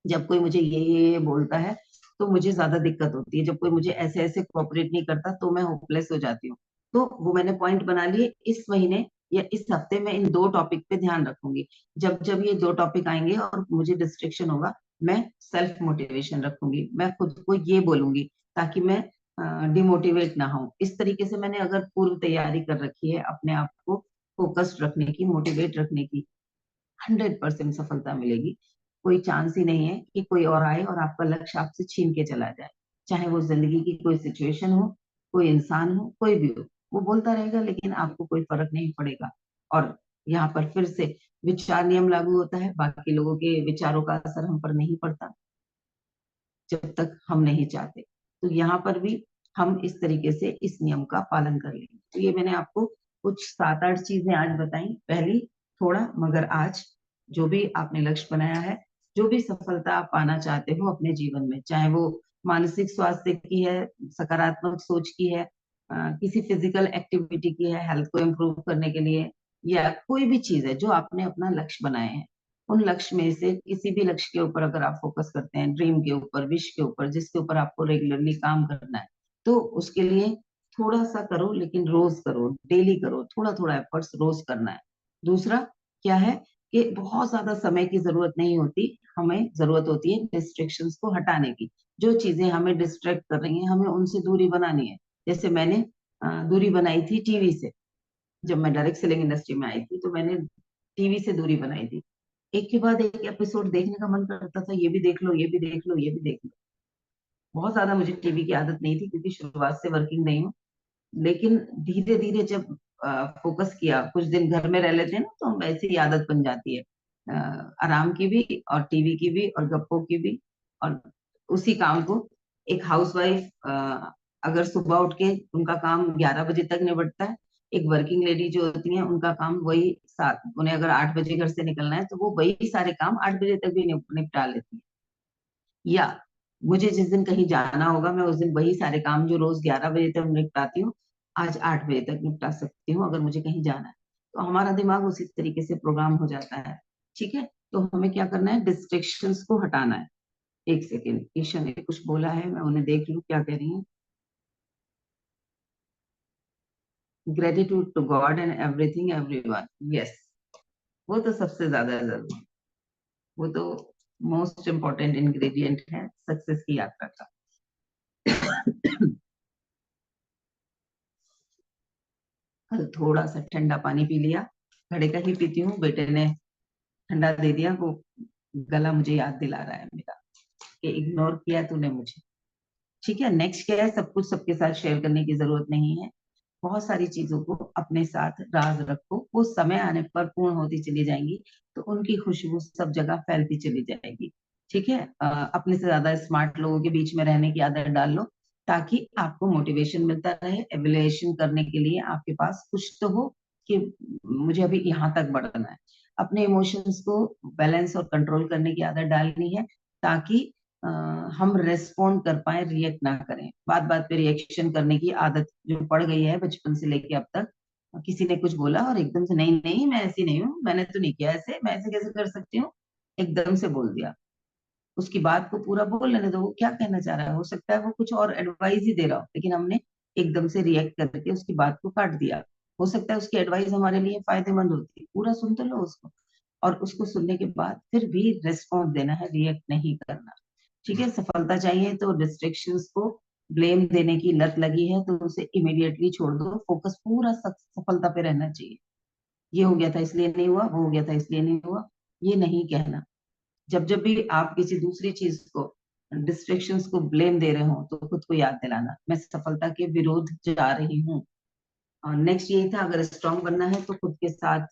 जब कोई मुझे ये बोलता है तो मुझे ज्यादा दिक्कत होती है, जब कोई मुझे ऐसे ऐसे कोऑपरेट नहीं करता तो मैं होपलेस हो जाती हूँ। तो वो मैंने पॉइंट बना लिए, इस महीने या इस हफ्ते में इन 2 टॉपिक पे ध्यान रखूंगी। जब जब ये 2 टॉपिक आएंगे और मुझे डिस्ट्रैक्शन होगा, मैं सेल्फ मोटिवेशन रखूंगी, मैं खुद को ये बोलूंगी ताकि मैं डिमोटिवेट ना हो। इस तरीके से मैंने अगर पूर्व तैयारी कर रखी है अपने आप को फोकस्ड रखने की, मोटिवेट रखने की, 100% सफलता मिलेगी। कोई चांस ही नहीं है कि कोई और आए और आपका लक्ष्य आपसे छीन के चला जाए। चाहे वो जिंदगी की कोई सिचुएशन हो, कोई इंसान हो, कोई भी हो, वो बोलता रहेगा लेकिन आपको कोई फर्क नहीं पड़ेगा। और यहाँ पर फिर से विचार नियम लागू होता है, बाकी लोगों के विचारों का असर हम पर नहीं पड़ता जब तक हम नहीं चाहते। तो यहाँ पर भी हम इस तरीके से इस नियम का पालन कर लेंगे। तो ये मैंने आपको कुछ 7-8 चीजें आज बताई, पहली थोड़ा मगर आज। जो भी आपने लक्ष्य बनाया है, जो भी सफलता आप पाना चाहते हो अपने जीवन में, चाहे वो मानसिक स्वास्थ्य की है, सकारात्मक सोच की है, किसी फिजिकल एक्टिविटी की है हेल्थ को इम्प्रूव करने के लिए, या कोई भी चीज है जो आपने अपना लक्ष्य बनाए हैं, उन लक्ष्य में से किसी भी लक्ष्य के ऊपर अगर आप फोकस करते हैं, ड्रीम के ऊपर, विश के ऊपर, जिसके ऊपर आपको रेगुलरली काम करना है, तो उसके लिए थोड़ा सा करो लेकिन रोज करो, डेली करो, थोड़ा थोड़ा एफर्ट्स रोज करना है। दूसरा क्या है कि बहुत ज्यादा समय की जरूरत नहीं होती, हमें जरूरत होती है डिस्ट्रैक्शंस को हटाने की। जो चीजें हमें डिस्ट्रैक्ट कर रही हैं हमें उनसे दूरी बनानी है। जैसे मैंने दूरी बनाई थी टीवी से। जब मैं डायरेक्ट सेलिंग इंडस्ट्री में आई थी तो मैंने टीवी से दूरी बनाई थी। एक के बाद एक एपिसोड देखने का मन करता था, ये भी देख लो, ये भी देख लो, ये भी देख लो। बहुत ज्यादा मुझे टीवी की आदत नहीं थी क्योंकि शुरुआत से वर्किंग नहीं हूँ। लेकिन धीरे धीरे जब फोकस किया, कुछ दिन घर में रह लेते हैं ना तो हम वैसे ही आदत बन जाती है, आराम की भी और टीवी की भी और गप्पों की भी। और उसी काम को एक हाउसवाइफ अगर सुबह उठ के उनका काम 11 बजे तक निपटता है, एक वर्किंग लेडी जो होती है उनका काम वही 7, उन्हें अगर 8 बजे घर से निकलना है तो वो वही सारे काम 8 बजे तक भी निपटा लेती है। या मुझे जिस दिन कहीं जाना होगा मैं उस दिन वही सारे काम जो रोज 11 बजे तक निपटाती हूँ आज 8 बजे तक निपटा सकती हूँ अगर मुझे कहीं जाना है। तो हमारा दिमाग उसी तरीके से प्रोग्राम हो जाता है। ठीक है, तो हमें क्या करना है, डिस्ट्रेक्शंस को हटाना है। एक सेकेंड, ईशा ने कुछ बोला है, मैं उन्हें देख लूं क्या कह रही है। Gratitude to God and everything everyone, yes, वो तो सबसे ज्यादा जरूरी, वो तो मोस्ट इम्पोर्टेंट इंग्रेडिएंट है सक्सेस की यात्रा का। कल थोड़ा सा ठंडा पानी पी लिया, घड़े का ही पीती हूँ, बेटे ने ठंडा दे दिया, वो गला मुझे याद दिला रहा है मेरा कि इग्नोर किया तूने मुझे। ठीक है, नेक्स्ट क्या है, सब कुछ सबके साथ शेयर करने की जरूरत नहीं है। बहुत सारी चीजों को अपने साथ राज रखो, वो समय आने पर पूर्ण होती चली जाएंगी, तो उनकी खुशबू सब जगह फैलती चली जाएगी। ठीक है, अपने से ज्यादा स्मार्ट लोगों के बीच में रहने की आदत डाल लो, ताकि आपको मोटिवेशन मिलता रहे, एवेल्युएशन करने के लिए आपके पास कुछ तो हो कि मुझे अभी यहाँ तक बढ़ना है। अपने इमोशंस को बैलेंस और कंट्रोल करने की आदत डालनी है, ताकि हम रेस्पॉन्ड कर पाए, रिएक्ट ना करें। बात बात पे रिएक्शन करने की आदत जो पड़ गई है बचपन से लेके अब तक, किसी ने कुछ बोला और एकदम से नहीं नहीं मैं ऐसी नहीं हूँ, मैंने तो नहीं किया ऐसे, मैं ऐसे कैसे कर सकती हूँ, एकदम से बोल दिया। उसकी बात को पूरा बोल लेने दो, वो क्या कहना चाह रहा है, हो सकता है वो कुछ और एडवाइस ही दे रहा हो, लेकिन हमने एकदम से रिएक्ट करके उसकी बात को काट दिया। हो सकता है उसकी एडवाइस हमारे लिए फायदेमंद होती है, पूरा सुन तो लो उसको, और उसको सुनने के बाद फिर भी रेस्पॉन्स देना है, रिएक्ट नहीं करना। ठीक है, सफलता चाहिए तो डिस्ट्रैक्शंस को, ब्लेम देने की लत लगी है तो उसे इमीडिएटली छोड़ दो, फोकस पूरा सफलता पे रहना चाहिए। ये हो गया था इसलिए नहीं हुआ, वो हो गया था इसलिए नहीं हुआ, ये नहीं कहना। जब जब भी आप किसी दूसरी चीज को, डिस्ट्रैक्शंस को ब्लेम दे रहे हो तो खुद को याद दिलाना, मैं सफलता के विरोध जा रही हूँ। और नेक्स्ट यही था, अगर स्ट्रांग बनना है तो खुद के साथ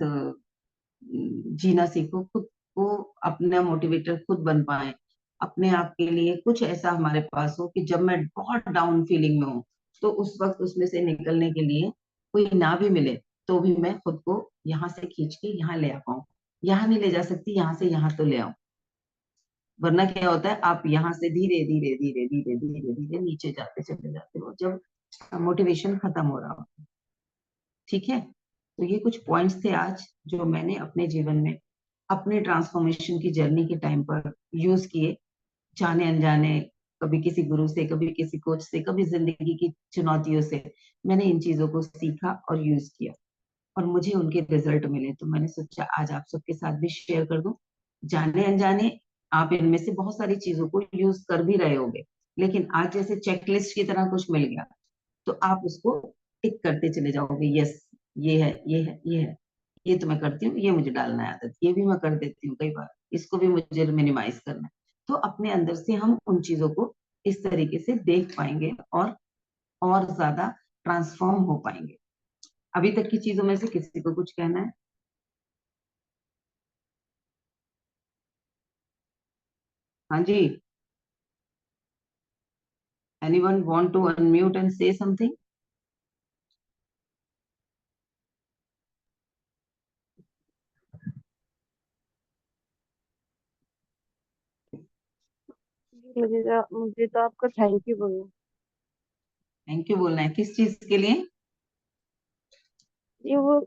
जीना सीखो, खुद को अपना मोटिवेटर खुद बन पाए। अपने आप के लिए कुछ ऐसा हमारे पास हो कि जब मैं बहुत डाउन फीलिंग में हूँ तो उस वक्त उसमें से निकलने के लिए कोई ना भी मिले तो भी मैं खुद को यहाँ से खींच के यहाँ ले आ पाऊँ। यहाँ नहीं ले जा सकती, यहाँ से यहाँ तो ले आऊं। वरना क्या होता है, आप यहाँ से धीरे धीरे धीरे धीरे धीरे धीरे नीचे जाते चले जाते हो जब मोटिवेशन खत्म हो रहा हो। ठीक है, तो ये कुछ पॉइंट्स थे आज जो मैंने अपने जीवन में अपने ट्रांसफॉर्मेशन की जर्नी के टाइम पर यूज किए। जाने अनजाने, कभी किसी गुरु से, कभी किसी कोच से, कभी जिंदगी की चुनौतियों से मैंने इन चीजों को सीखा और यूज किया, और मुझे उनके रिजल्ट मिले, तो मैंने सोचा आज आप सबके साथ भी शेयर कर दूं। जाने अनजाने आप इनमें से बहुत सारी चीजों को यूज कर भी रहे होंगे, लेकिन आज जैसे चेकलिस्ट की तरह कुछ मिल गया तो आप उसको टिक करते चले जाओगे, यस ये है, ये है, ये है, ये तो मैं करती हूँ, ये मुझे डालना है आदत, ये भी मैं कर देती हूँ कई बार, इसको भी मुझे मिनिमाइज करना है। तो अपने अंदर से हम उन चीजों को इस तरीके से देख पाएंगे और ज्यादा ट्रांसफॉर्म हो पाएंगे। अभी तक की चीजों में से किसी को कुछ कहना है? हाँ जी, anyone want to unmute and say something? मुझे तो आपका थैंक यू बोलना। थैंक यू बोलना है किस चीज के लिए? ये वो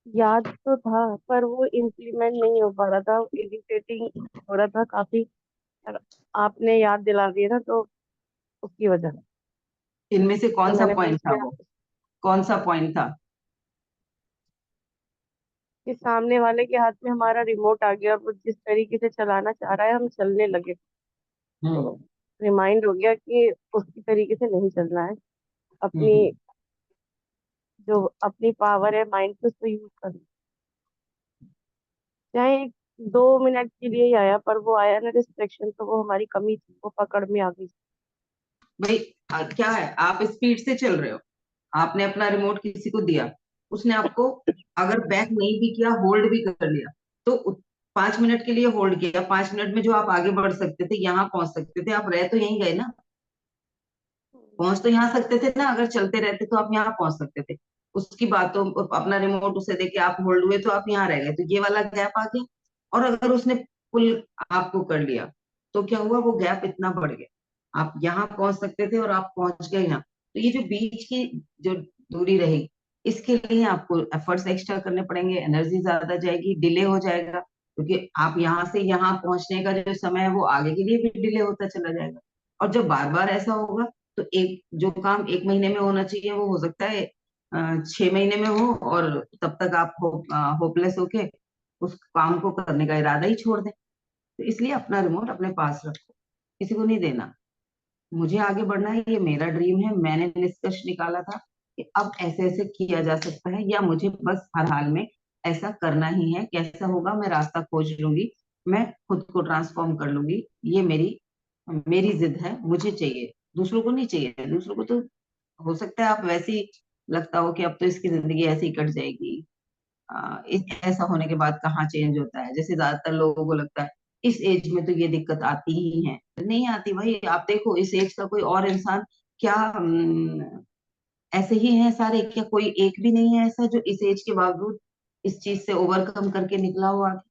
याद तो था पर वो इम्प्लीमेंट नहीं हो पा रहा था, इरिटेटिंग हो रहा था काफी। पर आपने याद दिला दिया था तो उसकी वजह से इनमें से तो कौन सा मैंने बोला पॉइंट था कि वो? कौन सा पॉइंट था? कि सामने वाले के हाथ में हमारा रिमोट आ गया और वो जिस तरीके से चलाना चाह रहा है हम चलने लगे, तो रिमाइंड हो गया कि उसकी तरीके से नहीं चलना है। अपनी हम्म। जो अपनी पावर है माइंड की, उसको यूज करना। चाहे 2 मिनट के लिए ही आया, पर वो आया ना डिस्ट्रैक्शन, तो वो हमारी कमी थी, वो पकड़ में आ गई। भाई क्या है, आप स्पीड से चल रहे हो, आपने अपना रिमोट किसी को दिया, उसने आपको अगर बैक नहीं भी किया, होल्ड भी कर लिया, तो 5 मिनट के लिए होल्ड किया, 5 मिनट में जो आप आगे बढ़ सकते थे, यहाँ पहुंच सकते थे, आप रह तो यहीं गए ना। पहुंच तो यहाँ सकते थे ना, अगर चलते रहते तो आप यहाँ पहुंच सकते थे। उसकी बातों, अपना रिमोट उसे देके आप होल्ड हुए तो आप यहाँ रह गए, तो ये वाला गैप आ गया। और अगर उसने पुल आपको कर लिया, तो क्या हुआ, वो गैप इतना बढ़ गया, आप यहाँ पहुंच सकते थे और आप पहुंच गए यहाँ। तो ये जो बीच की जो दूरी रही, इसके लिए आपको एफर्ट्स एक्स्ट्रा करने पड़ेंगे, एनर्जी ज्यादा जाएगी, डिले हो जाएगा, क्योंकि आप यहाँ से यहाँ पहुंचने का जो समय है वो आगे के लिए भी डिले होता चला जाएगा। और जब बार बार ऐसा होगा, तो एक जो काम 1 महीने में होना चाहिए वो हो सकता है 6 महीने में हो, और तब तक आप होपलेस होके उस काम को करने का इरादा ही छोड़ दें। तो इसलिए अपना रिमोट अपने पास रखो, किसी को नहीं देना। मुझे आगे बढ़ना है, ये मेरा ड्रीम है, मैंने निष्कर्ष निकाला था कि अब ऐसे ऐसे किया जा सकता है, या मुझे बस हर हाल में ऐसा करना ही है, कैसा होगा मैं रास्ता खोज लूंगी, मैं खुद को ट्रांसफॉर्म कर लूंगी। ये मेरी मेरी जिद है, मुझे चाहिए, दूसरों को नहीं चाहिए। दूसरों को तो हो सकता है आप वैसे ही लगता हो कि अब तो इसकी जिंदगी ऐसे ही कट जाएगी, ऐसा होने के बाद कहाँ चेंज होता है, जैसे ज्यादातर लोगों को लगता है इस एज में तो ये दिक्कत आती ही है। नहीं आती भाई, आप देखो इस एज का कोई और इंसान क्या ऐसे ही है सारे, क्या कोई एक भी नहीं है ऐसा जो इस एज के बावजूद इस चीज से ओवरकम करके निकला हो आगे।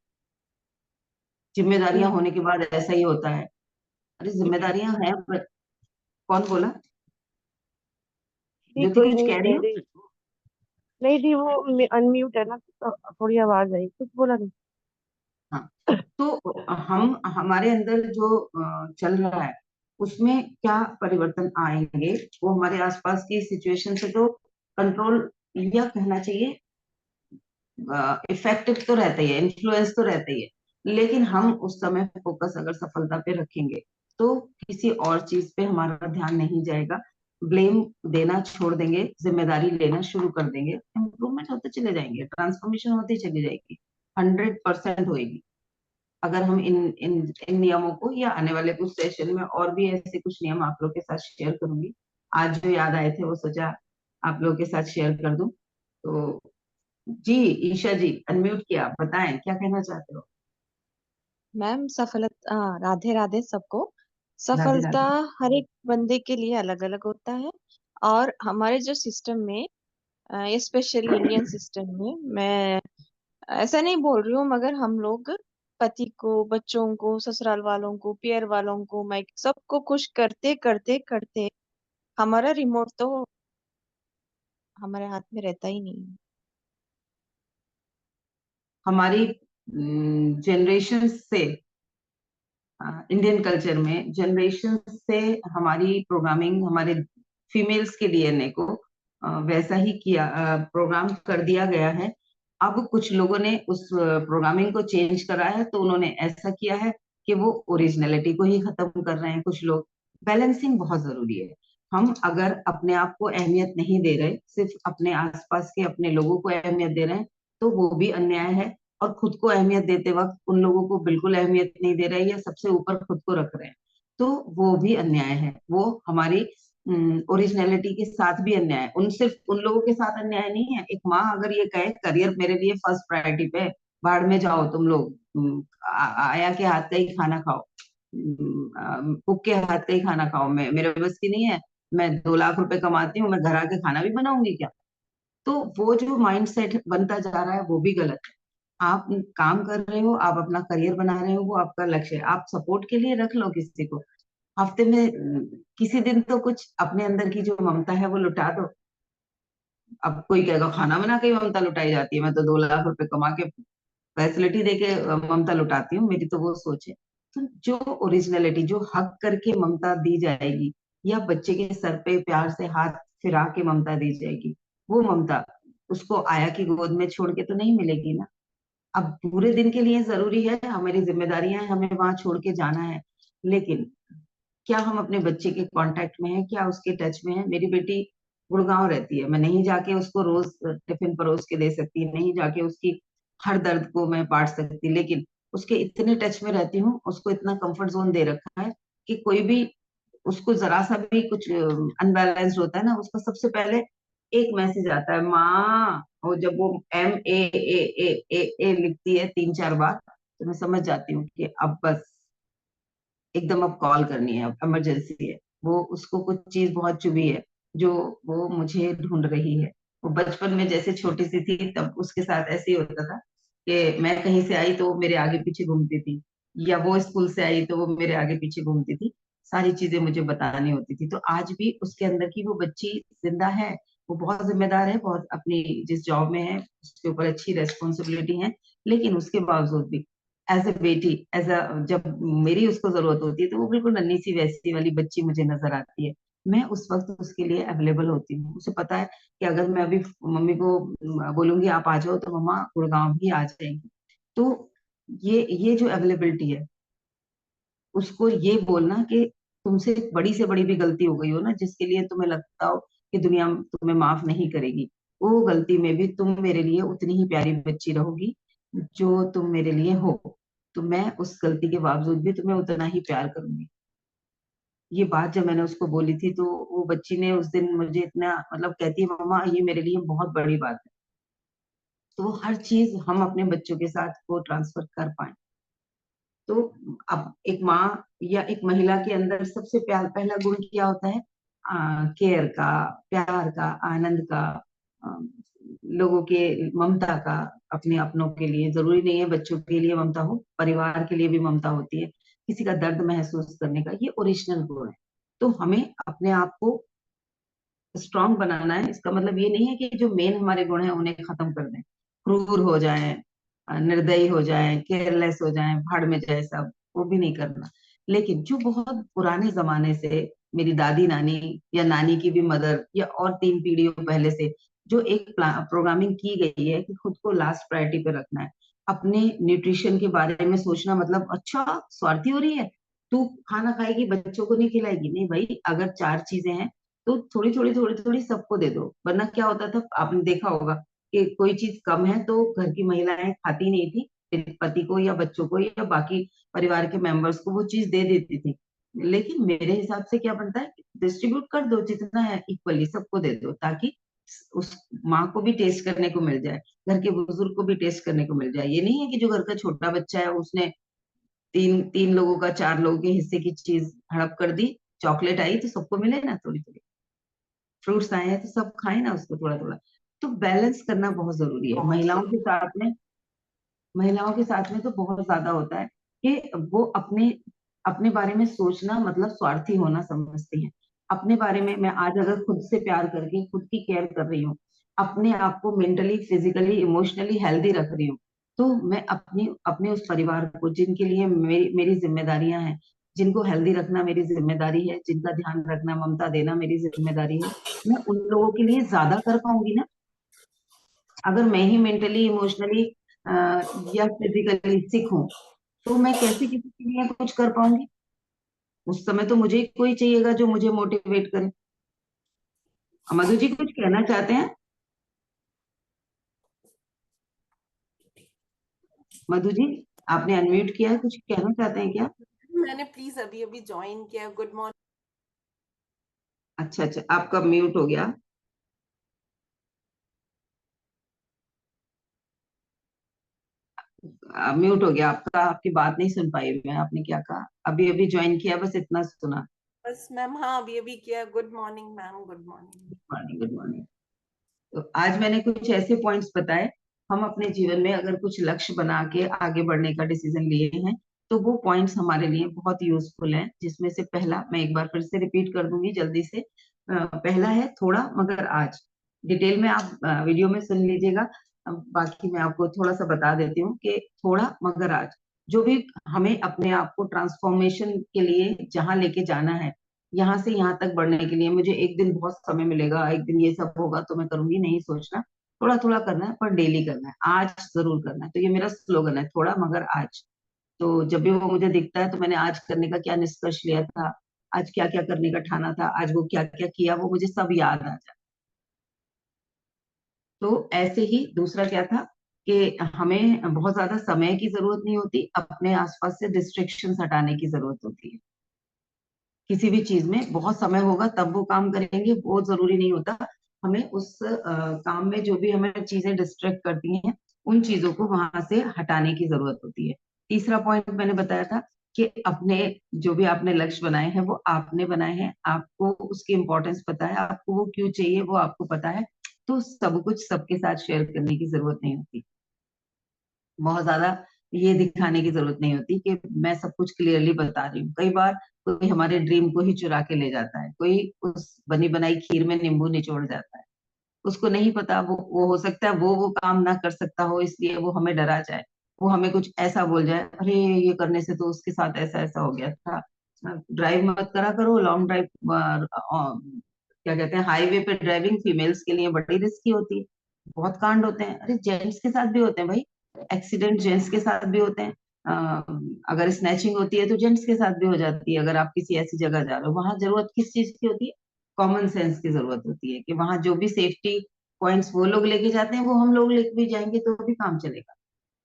जिम्मेदारियां होने के बाद ऐसा ही होता है। अरे जिम्मेदारियां हैं पर, कौन बोला? जी ज्योति कोई कुछ नहीं कह रही कह हो? रही। नहीं जी, वो अनम्यूट है ना, तो थोड़ी आवाज आई, कुछ बोला नहीं। हाँ, तो हम हमारे अंदर जो चल रहा है उसमें क्या परिवर्तन आएंगे, वो हमारे आसपास की सिचुएशन से तो कंट्रोल, या कहना चाहिए इफेक्टिव तो रहता ही है, इन्फ्लुएंस तो रहता ही है, लेकिन हम उस समय फोकस अगर सफलता पे रखेंगे तो किसी और चीज पे हमारा ध्यान नहीं जाएगा, ब्लेम देना छोड़ देंगे, जिम्मेदारी लेना शुरू कर देंगे, इम्प्रूवमेंट होते चले जाएंगे, ट्रांसफॉर्मेशन होती चली जाएगी, 100% होएगी। अगर हम इन नियमों को, या आने वाले कुछ सेशन में और भी ऐसे कुछ नियम आप लोग के साथ शेयर करूंगी, आज जो याद आए थे वो सोचा आप लोग के साथ शेयर कर दूं। तो जी, ईशा जी अनम्यूट किया, बताएं क्या कहना चाहते हो? मैम सफलता, राधे राधे सबको। राधे सफलता राधे। हर एक बंदे के लिए अलग अलग होता है। और हमारे जो सिस्टम में, स्पेशली इंडियन सिस्टम में, मैं ऐसा नहीं बोल रही हूँ, मगर हम लोग पति को, बच्चों को, ससुराल वालों को, पियर वालों को, मैं सबको खुश करते करते करते हमारा रिमोट तो हमारे हाथ में रहता ही नहीं है। हमारी जनरेशन से, इंडियन कल्चर में जनरेशन से हमारी प्रोग्रामिंग, हमारे फीमेल्स के डीएनए को वैसा ही किया, प्रोग्राम कर दिया गया है। अब कुछ लोगों ने उस प्रोग्रामिंग को चेंज करा है, तो उन्होंने ऐसा किया है कि वो ओरिजिनलिटी को ही खत्म कर रहे हैं कुछ लोग। बैलेंसिंग बहुत जरूरी है। हम अगर अपने आप को अहमियत नहीं दे रहे, सिर्फ अपने आसपास के अपने लोगों को अहमियत दे रहे हैं, तो वो भी अन्याय है। और खुद को अहमियत देते वक्त उन लोगों को बिल्कुल अहमियत नहीं दे रहे हैं, या सबसे ऊपर खुद को रख रहे हैं, तो वो भी अन्याय है। वो हमारी ओरिजिनलिटी के साथ भी अन्याय है। उन सिर्फ उन लोगों के साथ अन्याय नहीं है। एक माँ अगर ये कहे करियर मेरे लिए फर्स्ट प्रायोरिटी पे, बाढ़ में जाओ तुम लोग, आया के हाथ का ही खाना खाओ, कुक के हाथ का ही खाना खाओ, मैं मेरे बस की नहीं है, मैं 2 लाख रुपए कमाती हूँ, मैं घर आके खाना भी बनाऊंगी क्या? तो वो जो माइंडसेट बनता जा रहा है वो भी गलत है। आप काम कर रहे हो, आप अपना करियर बना रहे हो, वो आपका लक्ष्य है, आप सपोर्ट के लिए रख लो किसी को, हफ्ते में किसी दिन तो कुछ अपने अंदर की जो ममता है वो लुटा दो। अब कोई कहेगा खाना बना के ही ममता लुटाई जाती है, मैं तो 2 लाख रुपए कमा के फैसिलिटी दे के ममता लुटाती हूँ, मेरी तो वो सोच है। तो जो ओरिजिनलिटी, जो हक करके ममता दी जाएगी, या बच्चे के सर पे प्यार से हाथ फिरा के ममता दी जाएगी, वो ममता उसको आया की गोद में छोड़ के तो नहीं मिलेगी ना। अब पूरे दिन के लिए जरूरी है, हमारी जिम्मेदारियां हैं, हमें वहां छोड़ के जाना है, लेकिन क्या हम अपने बच्चे के कांटेक्ट में हैं, क्या उसके टच में है? मेरी बेटी गुड़गांव रहती है, मैं नहीं जाके उसको रोज टिफिन परोस के दे सकती, नहीं जाके उसकी हर दर्द को मैं बांट सकती, लेकिन उसके इतने टच में रहती हूँ, उसको इतना कंफर्ट जोन दे रखा है कि कोई भी उसको जरा सा भी कुछ अनबैलेंस्ड होता है ना, उसका सबसे पहले एक मैसेज आता है, माँ। और जब वो MAAA लिखती है 3-4 बार, तो मैं समझ जाती हूँ कि अब बस एकदम अब कॉल करनी है, अब इमरजेंसी है। वो उसको कुछ चीज बहुत चुभी है जो वो मुझे ढूंढ रही है। वो बचपन में जैसे छोटी सी थी तब उसके साथ ऐसे ही होता था कि मैं कहीं से आई तो वो मेरे आगे पीछे घूमती थी, या वो स्कूल से आई तो वो मेरे आगे पीछे घूमती थी, सारी चीजें मुझे बतानी होती थी। तो आज भी उसके अंदर की वो बच्ची जिंदा है। वो बहुत जिम्मेदार है, बहुत अपनी जिस जॉब में है उसके ऊपर अच्छी रेस्पॉन्सिबिलिटी है, लेकिन उसके बावजूद भी एज ए बेटी, एज अ, जब मेरी उसको जरूरत होती है तो वो बिल्कुल नन्ही सी वैसी वाली बच्ची मुझे नजर आती है। मैं उस वक्त उसके लिए अवेलेबल होती हूँ। उसे पता है कि अगर मैं अभी मम्मी को बोलूंगी आप आ जाओ तो मम्मा गुड़गांव भी आ जाएंगी। तो ये जो अवेलेबिलिटी है, उसको ये बोलना कि तुमसे बड़ी से बड़ी भी गलती हो गई हो ना, जिसके लिए तुम्हें लगता हो कि दुनिया तुम्हें माफ नहीं करेगी, वो गलती में भी तुम मेरे लिए उतनी ही प्यारी बच्ची रहोगी जो तुम मेरे लिए हो। तो मैं उस गलती के बावजूद भी तुम्हें उतना ही प्यार करूंगी। ये बात जब मैंने उसको बोली थी तो वो बच्ची ने उस दिन मुझे इतना, मतलब कहती है मम्मा ये मेरे लिए बहुत बड़ी बात है। तो वो हर चीज हम अपने बच्चों के साथ को ट्रांसफर कर पाए। तो अब एक माँ या एक महिला के अंदर सबसे पहला गुण क्या होता है? केयर का, प्यार का, आनंद का, आ, लोगों के ममता का। अपने अपनों के लिए जरूरी नहीं है बच्चों के लिए ममता हो, परिवार के लिए भी ममता होती है, किसी का दर्द महसूस करने का, ये ओरिजिनल गुण है। तो हमें अपने आप को स्ट्रांग बनाना है। इसका मतलब ये नहीं है कि जो मेन हमारे गुण है उन्हें खत्म कर दें, क्रूर हो जाएं, निर्दयी हो जाएं, केयरलेस हो जाएं, भाड़ में जाए सब, वो भी नहीं करना। लेकिन जो बहुत पुराने जमाने से मेरी दादी नानी या नानी की भी मदर या और 3 पीढ़ियों पहले से जो एक प्रोग्रामिंग की गई है कि खुद को लास्ट प्रायोरिटी पे रखना है, अपने न्यूट्रिशन के बारे में सोचना, मतलब अच्छा स्वार्थी हो रही है तू, खाना खाएगी बच्चों को नहीं खिलाएगी, नहीं भाई, अगर 4 चीजें हैं तो थोड़ी थोड़ी थोड़ी थोड़ी सबको दे दो। वरना क्या होता था, आपने देखा होगा कि कोई चीज कम है तो घर की महिलाएं खाती नहीं थी, फिर पति को या बच्चों को या बाकी परिवार के मेंबर्स को वो चीज दे देती थी। लेकिन मेरे हिसाब से क्या बनता है, डिस्ट्रीब्यूट कर दो, जितना है इक्वली सबको दे दो, ताकि उस माँ को भी टेस्ट करने को मिल जाए, घर के बुजुर्ग को भी टेस्ट करने को मिल जाए। ये नहीं है कि जो घर का छोटा बच्चा है उसने तीन तीन लोगों का 4 लोगों के हिस्से की चीज हड़प कर दी, चॉकलेट आई तो सबको मिले ना थोड़ी थोड़ी, फ्रूट्स आए हैं तो सब खाएं ना उसको थोड़ा थोड़ा। तो बैलेंस करना बहुत जरूरी है। महिलाओं के साथ में तो बहुत ज्यादा होता है कि वो अपने अपने बारे में सोचना मतलब स्वार्थी होना समझती हैं। अपने बारे में, मैं आज अगर खुद से प्यार करके खुद की केयर कर रही हूँ, अपने आप को मेंटली फिजिकली इमोशनली हेल्दी रख रही हूँ, तो मैं अपनी अपने उस परिवार को जिनके लिए मेरी जिम्मेदारियां हैं, जिनको हेल्दी रखना मेरी जिम्मेदारी है, जिनका ध्यान रखना ममता देना मेरी जिम्मेदारी है, मैं उन लोगों के लिए ज्यादा कर पाऊंगी ना। अगर मैं ही मेंटली इमोशनली या फिजिकली सिक हूं तो मैं कैसे किसी के लिए कुछ कर पाऊंगी? उस समय तो मुझे कोई चाहिएगा जो मुझे मोटिवेट करे। मधु जी कुछ कहना चाहते हैं? मधु जी, आपने अनम्यूट किया है, कुछ कहना चाहते हैं क्या? मैंने प्लीज अभी अभी ज्वाइन किया। Good morning. अच्छा अच्छा, आपका म्यूट हो गया। म्यूट हो गया आपका, आपकी बात नहीं सुन पाई मैं, आपने क्या कहा? अभी अभी ज्वाइन किया, बस इतना सुना। बस मैम, हाँ अभी अभी किया। Good morning ma'am, good morning. Morning, good morning. तो आज मैंने कुछ ऐसे पॉइंट्स बताए, हम अपने जीवन में अगर कुछ लक्ष्य बना के आगे बढ़ने का डिसीजन लिए हैं तो वो पॉइंट्स हमारे लिए बहुत यूजफुल हैं। जिसमें से पहला मैं एक बार फिर से रिपीट कर दूंगी जल्दी से। पहला है थोड़ा मगर आज। डिटेल में आप वीडियो में सुन लीजिएगा। बाकी मैं आपको थोड़ा सा बता देती हूँ कि थोड़ा मगर आज, जो भी हमें अपने आप को ट्रांसफॉर्मेशन के लिए जहां लेके जाना है, यहाँ से यहाँ तक बढ़ने के लिए मुझे एक दिन बहुत समय मिलेगा, एक दिन ये सब होगा तो मैं करूंगी, नहीं सोचना। थोड़ा थोड़ा करना है पर डेली करना है, आज जरूर करना है। तो ये मेरा स्लोगन है, थोड़ा मगर आज। तो जब भी वो मुझे दिखता है तो मैंने आज करने का क्या निष्कर्ष लिया था, आज क्या क्या करने का ठाना था, आज वो क्या क्या किया, वो मुझे सब याद आ जाए। तो ऐसे ही दूसरा क्या था कि हमें बहुत ज्यादा समय की जरूरत नहीं होती, अपने आसपास से डिस्ट्रैक्शन हटाने की जरूरत होती है। किसी भी चीज में बहुत समय होगा तब वो काम करेंगे, वो जरूरी नहीं होता। हमें उस काम में जो भी हमें चीजें डिस्ट्रैक्ट करती हैं, उन चीजों को वहां से हटाने की जरूरत होती है। तीसरा पॉइंट मैंने बताया था कि अपने जो भी आपने लक्ष्य बनाए हैं वो आपने बनाए हैं, आपको उसकी इम्पोर्टेंस पता है, आपको वो क्यों चाहिए वो आपको पता है। तो सब कुछ सबके साथ शेयर करने की जरूरत नहीं होती, बहुत ज्यादा ये दिखाने की जरूरत नहीं होती कि मैं सब कुछ क्लियरली बता रही हूँ। कई बार कोई हमारे ड्रीम को ही चुरा के ले जाता है, कोई उस बनी बनाई खीर में नींबू निचोड़ जाता है। उसको नहीं पता, वो हो सकता है वो काम ना कर सकता हो, इसलिए वो हमें डरा जाए, वो हमें कुछ ऐसा बोल जाए, अरे ये करने से तो उसके साथ ऐसा ऐसा हो गया था। ड्राइव मत करा करो, लॉन्ग ड्राइव, क्या कहते हैं, हाईवे पे ड्राइविंग फीमेल्स के लिए बड़ी रिस्की होती है। बहुत कांड होते हैं, अरे जेंट्स के साथ भी होते हैं भाई, एक्सीडेंट जेंट्स के साथ भी होते हैं। अगर स्नैचिंग होती है तो जेंट्स के साथ भी हो जाती है। अगर आप किसी ऐसी जगह जा रहे हो, वहां जरूरत किस चीज की होती है, कॉमन सेंस की जरूरत होती है कि वहां जो भी सेफ्टी पॉइंट्स वो लोग लेके जाते हैं वो हम लोग लेके भी जाएंगे तो भी काम चलेगा,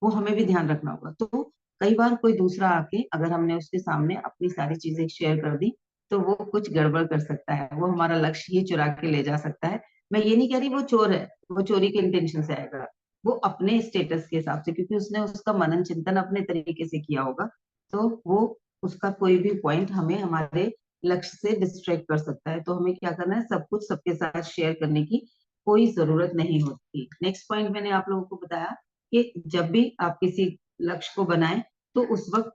वो हमें भी ध्यान रखना होगा। तो कई बार कोई दूसरा आके अगर हमने उसके सामने अपनी सारी चीजें शेयर कर दी तो वो कुछ गड़बड़ कर सकता है, वो हमारा लक्ष्य ही चुरा के ले जा सकता है। मैं ये नहीं कह रही वो चोर है, वो चोरी के इंटेंशन से आएगा, वो अपने स्टेटस के हिसाब से, क्योंकि उसने उसका मनन चिंतन अपने तरीके से किया होगा। तो वो उसका कोई भी पॉइंट हमें हमारे लक्ष्य से डिस्ट्रैक्ट कर सकता है। तो हमें क्या करना है, सब कुछ सबके साथ शेयर करने की कोई जरूरत नहीं होती। नेक्स्ट पॉइंट मैंने आप लोगों को बताया कि जब भी आप किसी लक्ष्य को बनाएं तो उस वक्त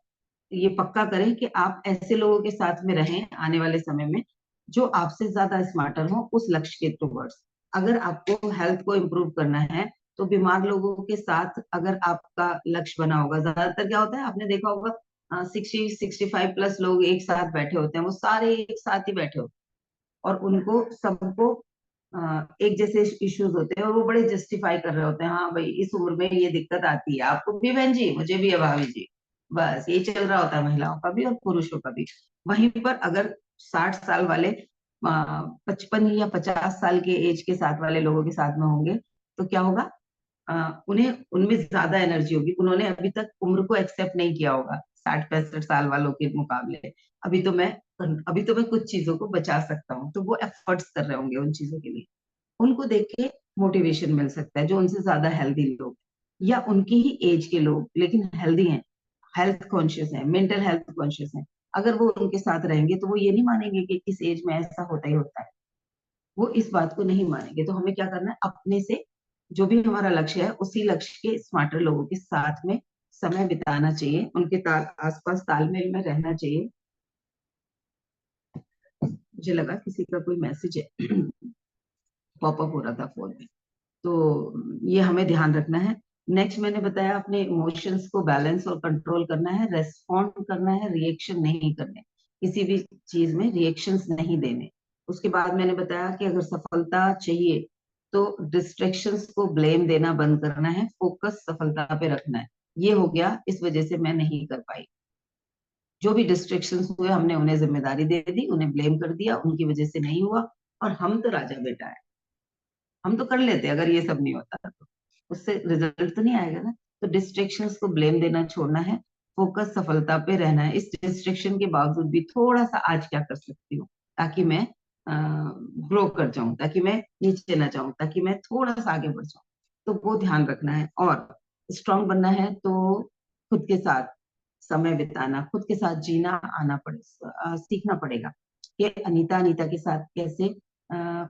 ये पक्का करें कि आप ऐसे लोगों के साथ में रहें आने वाले समय में जो आपसे ज्यादा स्मार्टर हो उस लक्ष्य के टुवर्ड्स। अगर आपको हेल्थ को इम्प्रूव करना है तो बीमार लोगों के साथ अगर आपका लक्ष्य बना होगा, ज्यादातर क्या होता है आपने देखा होगा, 60-65+ लोग एक साथ बैठे होते हैं, वो सारे एक साथ ही बैठे होते हैं और उनको सबको एक जैसे इश्यूज होते हैं और वो बड़े जस्टिफाई कर रहे होते हैं, हाँ भाई इस उम्र में ये दिक्कत आती है, आपको भी बहन जी, मुझे भी है भाभी जी। बस ये चल रहा होता है महिलाओं का भी और पुरुषों का भी। वहीं पर अगर 60 साल वाले 55 या 50 साल के एज के साथ वाले लोगों के साथ में होंगे तो क्या होगा, उन्हें उनमें ज्यादा एनर्जी होगी, उन्होंने अभी तक उम्र को एक्सेप्ट नहीं किया होगा 60-65 साल वालों के मुकाबले। अभी तो मैं अभी तो मैं कुछ चीजों को बचा सकता हूँ, तो वो एफर्ट्स कर रहे होंगे उन चीजों के लिए। उनको देख के मोटिवेशन मिल सकता है, जो उनसे ज्यादा हेल्दी लोग या उनकी ही एज के लोग लेकिन हेल्दी हैं, हेल्थ कॉन्शियस हैं, मेंटल हेल्थ कॉन्शियस हैं, अगर वो उनके साथ रहेंगे तो वो ये नहीं मानेंगे कि इस एज में ऐसा होता ही होता है, वो इस बात को नहीं मानेंगे। तो हमें क्या करना है, अपने से जो भी हमारा लक्ष्य है उसी लक्ष्य के स्मार्टर लोगों के साथ में समय बिताना चाहिए, उनके आसपास तालमेल में रहना चाहिए। मुझे लगा किसी का कोई मैसेज है, पॉपअप हो रहा था फोन में, तो ये हमें ध्यान रखना है। नेक्स्ट मैंने बताया अपने इमोशंस को बैलेंस और कंट्रोल करना है, रेस्पॉन्ड करना है, रिएक्शन नहीं करने, किसी भी चीज में रिएक्शंस नहीं देने। उसके बाद मैंने बताया कि अगर सफलता चाहिए तो डिस्ट्रैक्शंस को ब्लेम देना बंद करना है, फोकस सफलता पे रखना है। ये हो गया इस वजह से मैं नहीं कर पाई, जो भी डिस्ट्रैक्शंस हुए हमने उन्हें जिम्मेदारी दे दी, उन्हें ब्लेम कर दिया, उनकी वजह से नहीं हुआ। और हम तो राजा बेटा है, हम तो कर लेते अगर ये सब नहीं होता तो, उससे रिजल्ट तो नहीं आएगा ना। तो डिस्ट्रैक्शंस को ब्लेम देना छोड़ना है, फोकस सफलता पे रहना है। इस डिस्ट्रैक्शन के बावजूद भी थोड़ा सा आज क्या कर सकती हूँ ताकि मैं ग्रो कर जाऊं, ताकि मैं नीचे ना जाऊं, ताकि मैं थोड़ा सा आगे बढ़ जाऊं, तो वो ध्यान रखना है। और स्ट्रांग बनना है तो खुद के साथ समय बिताना, खुद के साथ जीना आना सीखना पड़ेगा कि अनीता अनीता के साथ कैसे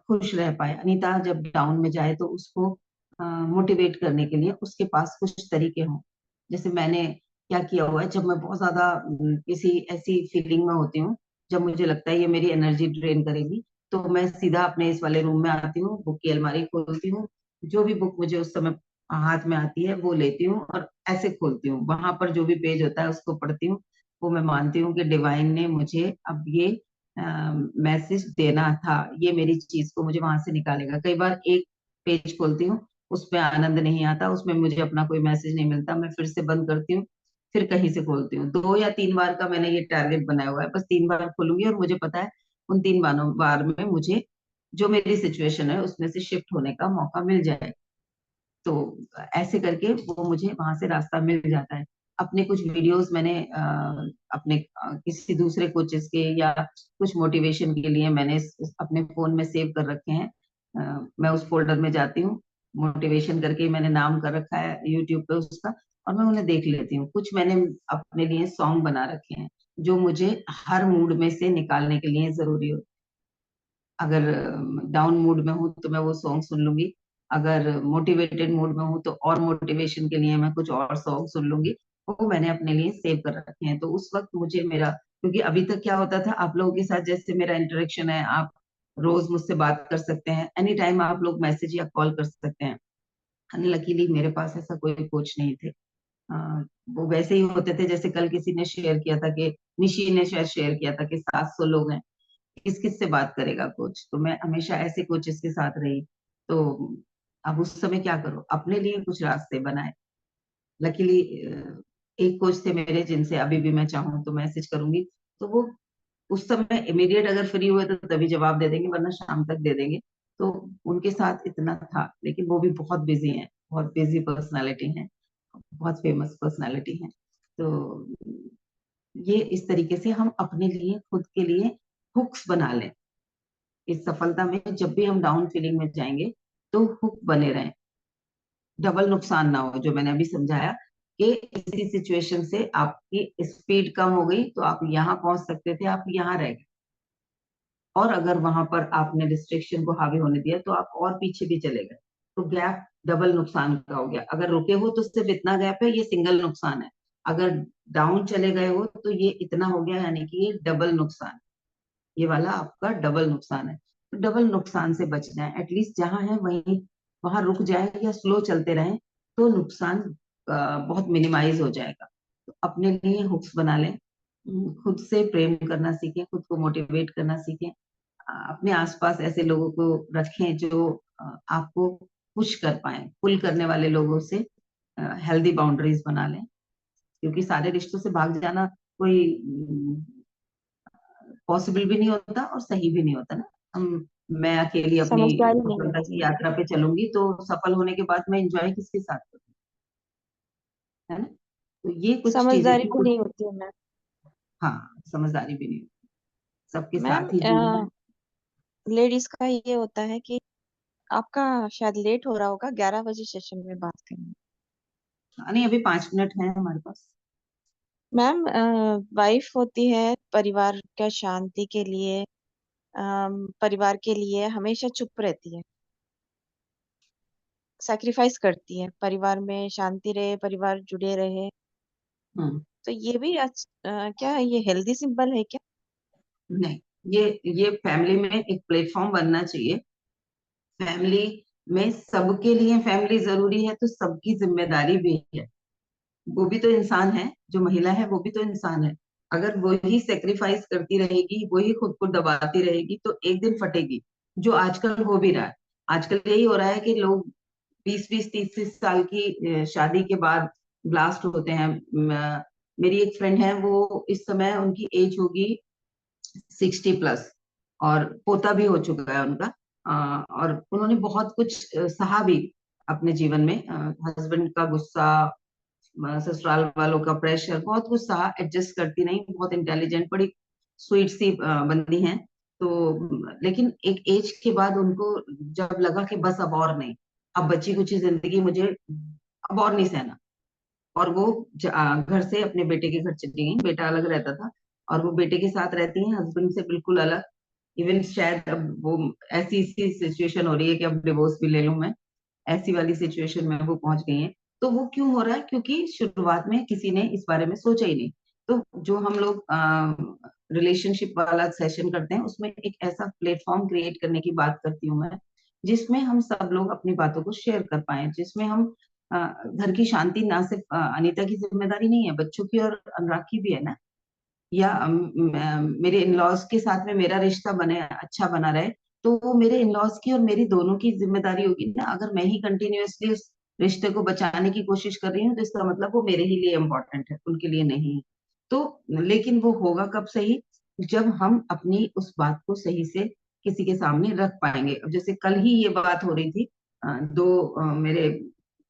खुश रह पाए। अनीता जब डाउन में जाए तो उसको मोटिवेट करने के लिए उसके पास कुछ तरीके हों। जैसे मैंने क्या किया हुआ है, जब मैं बहुत ज्यादा किसी ऐसी फीलिंग में होती हूँ जब मुझे लगता है ये मेरी एनर्जी ड्रेन करेगी, तो मैं सीधा अपने इस वाले रूम में आती हूँ, बुक की अलमारी खोलती हूँ, जो भी बुक मुझे उस समय हाथ में आती है वो लेती हूँ और ऐसे खोलती हूँ, वहां पर जो भी पेज होता है उसको पढ़ती हूँ। वो मैं मानती हूँ कि डिवाइन ने मुझे अब ये मैसेज देना था, ये मेरी चीज को मुझे वहां से निकालेगा। कई बार एक पेज खोलती हूँ, उसमें आनंद नहीं आता, उसमें मुझे अपना कोई मैसेज नहीं मिलता, मैं फिर से बंद करती हूँ, फिर कहीं से खोलती हूँ। 2 या 3 बार का मैंने ये टारगेट बनाया हुआ है, बस 3 बार खोलूंगी और मुझे पता है उन 3 बार में मुझे जो मेरी सिचुएशन है उसमें से शिफ्ट होने का मौका मिल जाए। तो ऐसे करके वो मुझे वहां से रास्ता मिल जाता है। अपने कुछ वीडियोस मैंने अपने किसी दूसरे कोचेस के या कुछ मोटिवेशन के लिए मैंने अपने फोन में सेव कर रखे हैं। मैं उस फोल्डर में जाती हूँ, मोटिवेशन करके मैंने नाम कर रखा है यूट्यूब पे उसका, और मैं उन्हें देख लेती हूँ। कुछ मैंने अपने लिए सॉन्ग बना रखे हैं जो मुझे हर मूड में से निकालने के लिए जरूरी हो। अगर डाउन मूड में हूँ तो मैं वो सॉन्ग सुन लूंगी, अगर मोटिवेटेड मूड में हूँ तो और मोटिवेशन के लिए मैं कुछ और सॉन्ग सुन लूंगी। वो मैंने अपने लिए सेव कर रखे हैं। तो उस वक्त मुझे मेरा, क्योंकि अभी तक क्या होता था, आप लोगों के साथ जैसे मेरा इंटरेक्शन है, आप रोज मुझसे बात कर सकते हैं, एनी टाइम आप लोग मैसेज या कॉल कर सकते हैं। लकीली मेरे पास ऐसा कोई कोच नहीं थे। वो वैसे ही होते थे जैसे कल किसी ने शेयर किया था कि निशी ने शायद शेयर किया था कि 700 लोग हैं, किस किस से बात करेगा कोच। तो मैं हमेशा ऐसे कोचेस के साथ रही। तो अब उस समय क्या करो, अपने लिए कुछ रास्ते बनाए। लकीली एक कोच थे मेरे जिनसे अभी भी मैं चाहूँ तो मैसेज करूंगी तो वो उस समय इमीडिएट अगर फ्री हुए तो तभी जवाब दे देंगे, वरना शाम तक दे देंगे। तो उनके साथ इतना था, लेकिन वो भी बहुत बिजी हैं, बहुत बिजी पर्सनालिटी हैं, बहुत फेमस पर्सनालिटी हैं। तो ये इस तरीके से हम अपने लिए, खुद के लिए हुक्स बना लें। इस सफलता में जब भी हम डाउन फीलिंग में जाएंगे तो हुक बने रहें, डबल नुकसान ना हो। जो मैंने अभी समझाया कि इसी सिचुएशन से आपकी स्पीड कम हो गई तो आप यहाँ पहुंच सकते थे, आप यहाँ रह गए, और अगर वहां पर आपने रिस्ट्रिक्शन को हावी होने दिया तो आप और पीछे भी चले गए। तो गैप डबल नुकसान का हो गया। अगर रुके हो तो सिर्फ इतना गैप है, ये सिंगल नुकसान है। अगर डाउन चले गए हो तो ये इतना हो गया, यानी कि ये डबल नुकसान, ये वाला आपका डबल नुकसान है। तो डबल नुकसान से बचना है, एटलीस्ट जहां है वहीं वहां रुक जाए या स्लो चलते रहें तो नुकसान बहुत मिनिमाइज हो जाएगा। तो अपने लिए हुक्स बना लें, खुद से प्रेम करना सीखें, खुद को मोटिवेट करना सीखें। अपने आसपास ऐसे लोगों को रखें जो आपको पुश कर पाए, पुल करने वाले लोगों से हेल्दी बाउंड्रीज बना लें। क्योंकि सारे रिश्तों से भाग जाना कोई पॉसिबल भी नहीं होता और सही भी नहीं होता ना। हम मैं अकेली अपनी समझदारी नहीं सफलता होती की है। यात्रा पे चलूंगी तो सफल होने के बाद मैं एंजॉय किसके साथ करूँ, है ना। तो ये कुछ चीजें समझदारी थी भी कुछ। नहीं होती है मैम। हाँ, समझदारी भी नहीं होती, सबके मैम साथ ही जीना है। लेडीज का ये होता है कि आपका शायद लेट हो रहा होगा, 11 बजे सेशन में बात करेंगे। हाँ, नहीं, अभी 5 मिनट है हमारे पास। मैम वाइफ होती है परिवार का शांति के लिए, परिवार के लिए हमेशा चुप रहती है, सैक्रिफाइस करती है, परिवार में शांति रहे, परिवार जुड़े रहे। हम्म। तो ये भी क्या है, ये हेल्दी सिंबल है क्या? नहीं, ये फैमिली में एक प्लेटफॉर्म बनना चाहिए। फैमिली में सबके लिए फैमिली जरूरी है, तो सबकी जिम्मेदारी भी है। वो भी तो इंसान है, जो महिला है वो भी तो इंसान है। अगर वो ही सेक्रीफाइस करती रहेगी, वो ही खुद को दबाती रहेगी तो एक दिन फटेगी, जो आजकल हो भी रहा है। आजकल यही हो रहा है कि लोग 20-20, 30-30 साल की शादी के बाद ब्लास्ट होते हैं। मेरी एक फ्रेंड है, वो इस समय उनकी एज होगी 60+, और पोता भी हो चुका है उनका। और उन्होंने बहुत कुछ सहा भी अपने जीवन में, हस्बैंड का गुस्सा, ससुराल वालों का प्रेशर, बहुत कुछ सहा, एडजस्ट करती नहीं, बहुत इंटेलिजेंट, बड़ी स्वीट सी बंदी हैं। तो लेकिन एक एज के बाद उनको जब लगा कि बस अब और नहीं, अब बची कुछ जिंदगी मुझे अब और नहीं सहना, और वो घर से अपने बेटे के घर चली गई। बेटा अलग रहता था और वो बेटे के साथ रहती हैं, हस्बैंड से बिल्कुल अलग। इवन शायद अब वो ऐसी सी सिचुएशन हो रही है कि अब डिवोर्स भी ले लूं मैं, ऐसी वाली सिचुएशन में वो पहुंच गई हैं। तो वो क्यों हो रहा है? क्योंकि शुरुआत में किसी ने इस बारे में सोचा ही नहीं। तो जो हम लोग रिलेशनशिप वाला सेशन करते हैं उसमें एक ऐसा प्लेटफॉर्म क्रिएट करने की बात करती हूँ मैं, जिसमें हम सब लोग अपनी बातों को शेयर कर पाए, जिसमें हम घर की शांति ना सिर्फ अनीता की जिम्मेदारी नहीं है, बच्चों की और अनुराग की भी है ना। या मेरे इन लॉज के साथ में मेरा रिश्ता बने अच्छा बना रहे, तो वो मेरे इन लॉज की और मेरी दोनों की जिम्मेदारी होगी ना। अगर मैं ही कंटिन्यूअसली उस रिश्ते को बचाने की कोशिश कर रही हूँ तो इसका मतलब वो मेरे ही लिए इम्पोर्टेंट है, उनके लिए नहीं। तो लेकिन वो होगा कब सही, जब हम अपनी उस बात को सही से किसी के सामने रख पाएंगे। अब जैसे कल ही ये बात हो रही थी, दो मेरे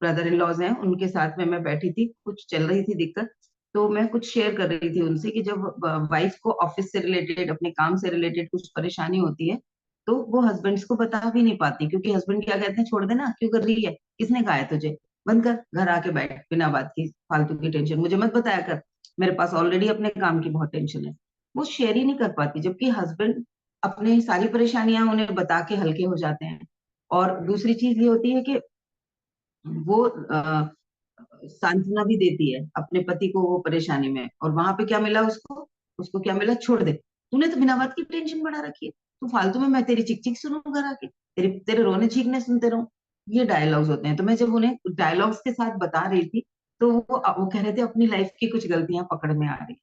ब्रदर इन लॉज हैं, उनके साथ में मैं बैठी थी, कुछ चल रही थी दिक्कत, तो मैं कुछ शेयर कर रही थी उनसे कि जब वाइफ को ऑफिस से रिलेटेड, अपने काम से रिलेटेड कुछ परेशानी होती है, तो वो हस्बैंड्स को बता भी नहीं पाती, क्योंकि हस्बैंड क्या कहते हैं, छोड़ देना, क्यों कर रही है, किसने कहा है तुझे, बंद कर, घर आके बैठ, बिना बात की फालतू की टेंशन मुझे मत बताया कर, मेरे पास ऑलरेडी अपने काम की बहुत टेंशन है। वो शेयर ही नहीं कर पाती, जबकि हस्बैंड अपने सारी परेशानियां उन्हें बता के हल्के हो जाते हैं। और दूसरी चीज ये होती है कि वो सांत्वना भी देती है अपने पति को वो परेशानी में, और वहां पे क्या मिला उसको, उसको क्या मिला, छोड़ दे, तूने तो बिना बात की टेंशन बढ़ा रखी है, तू फालतू में मैं तेरी चिक चिक सुनूं घर आके, तेरे तेरे रोने चीखने सुनते रहूं। ये डायलॉग्स होते हैं। तो मैं जब उन्हें डायलॉग्स के साथ बता रही थी, तो वो कह रहे थे अपनी लाइफ की कुछ गलतियां पकड़ में आ रही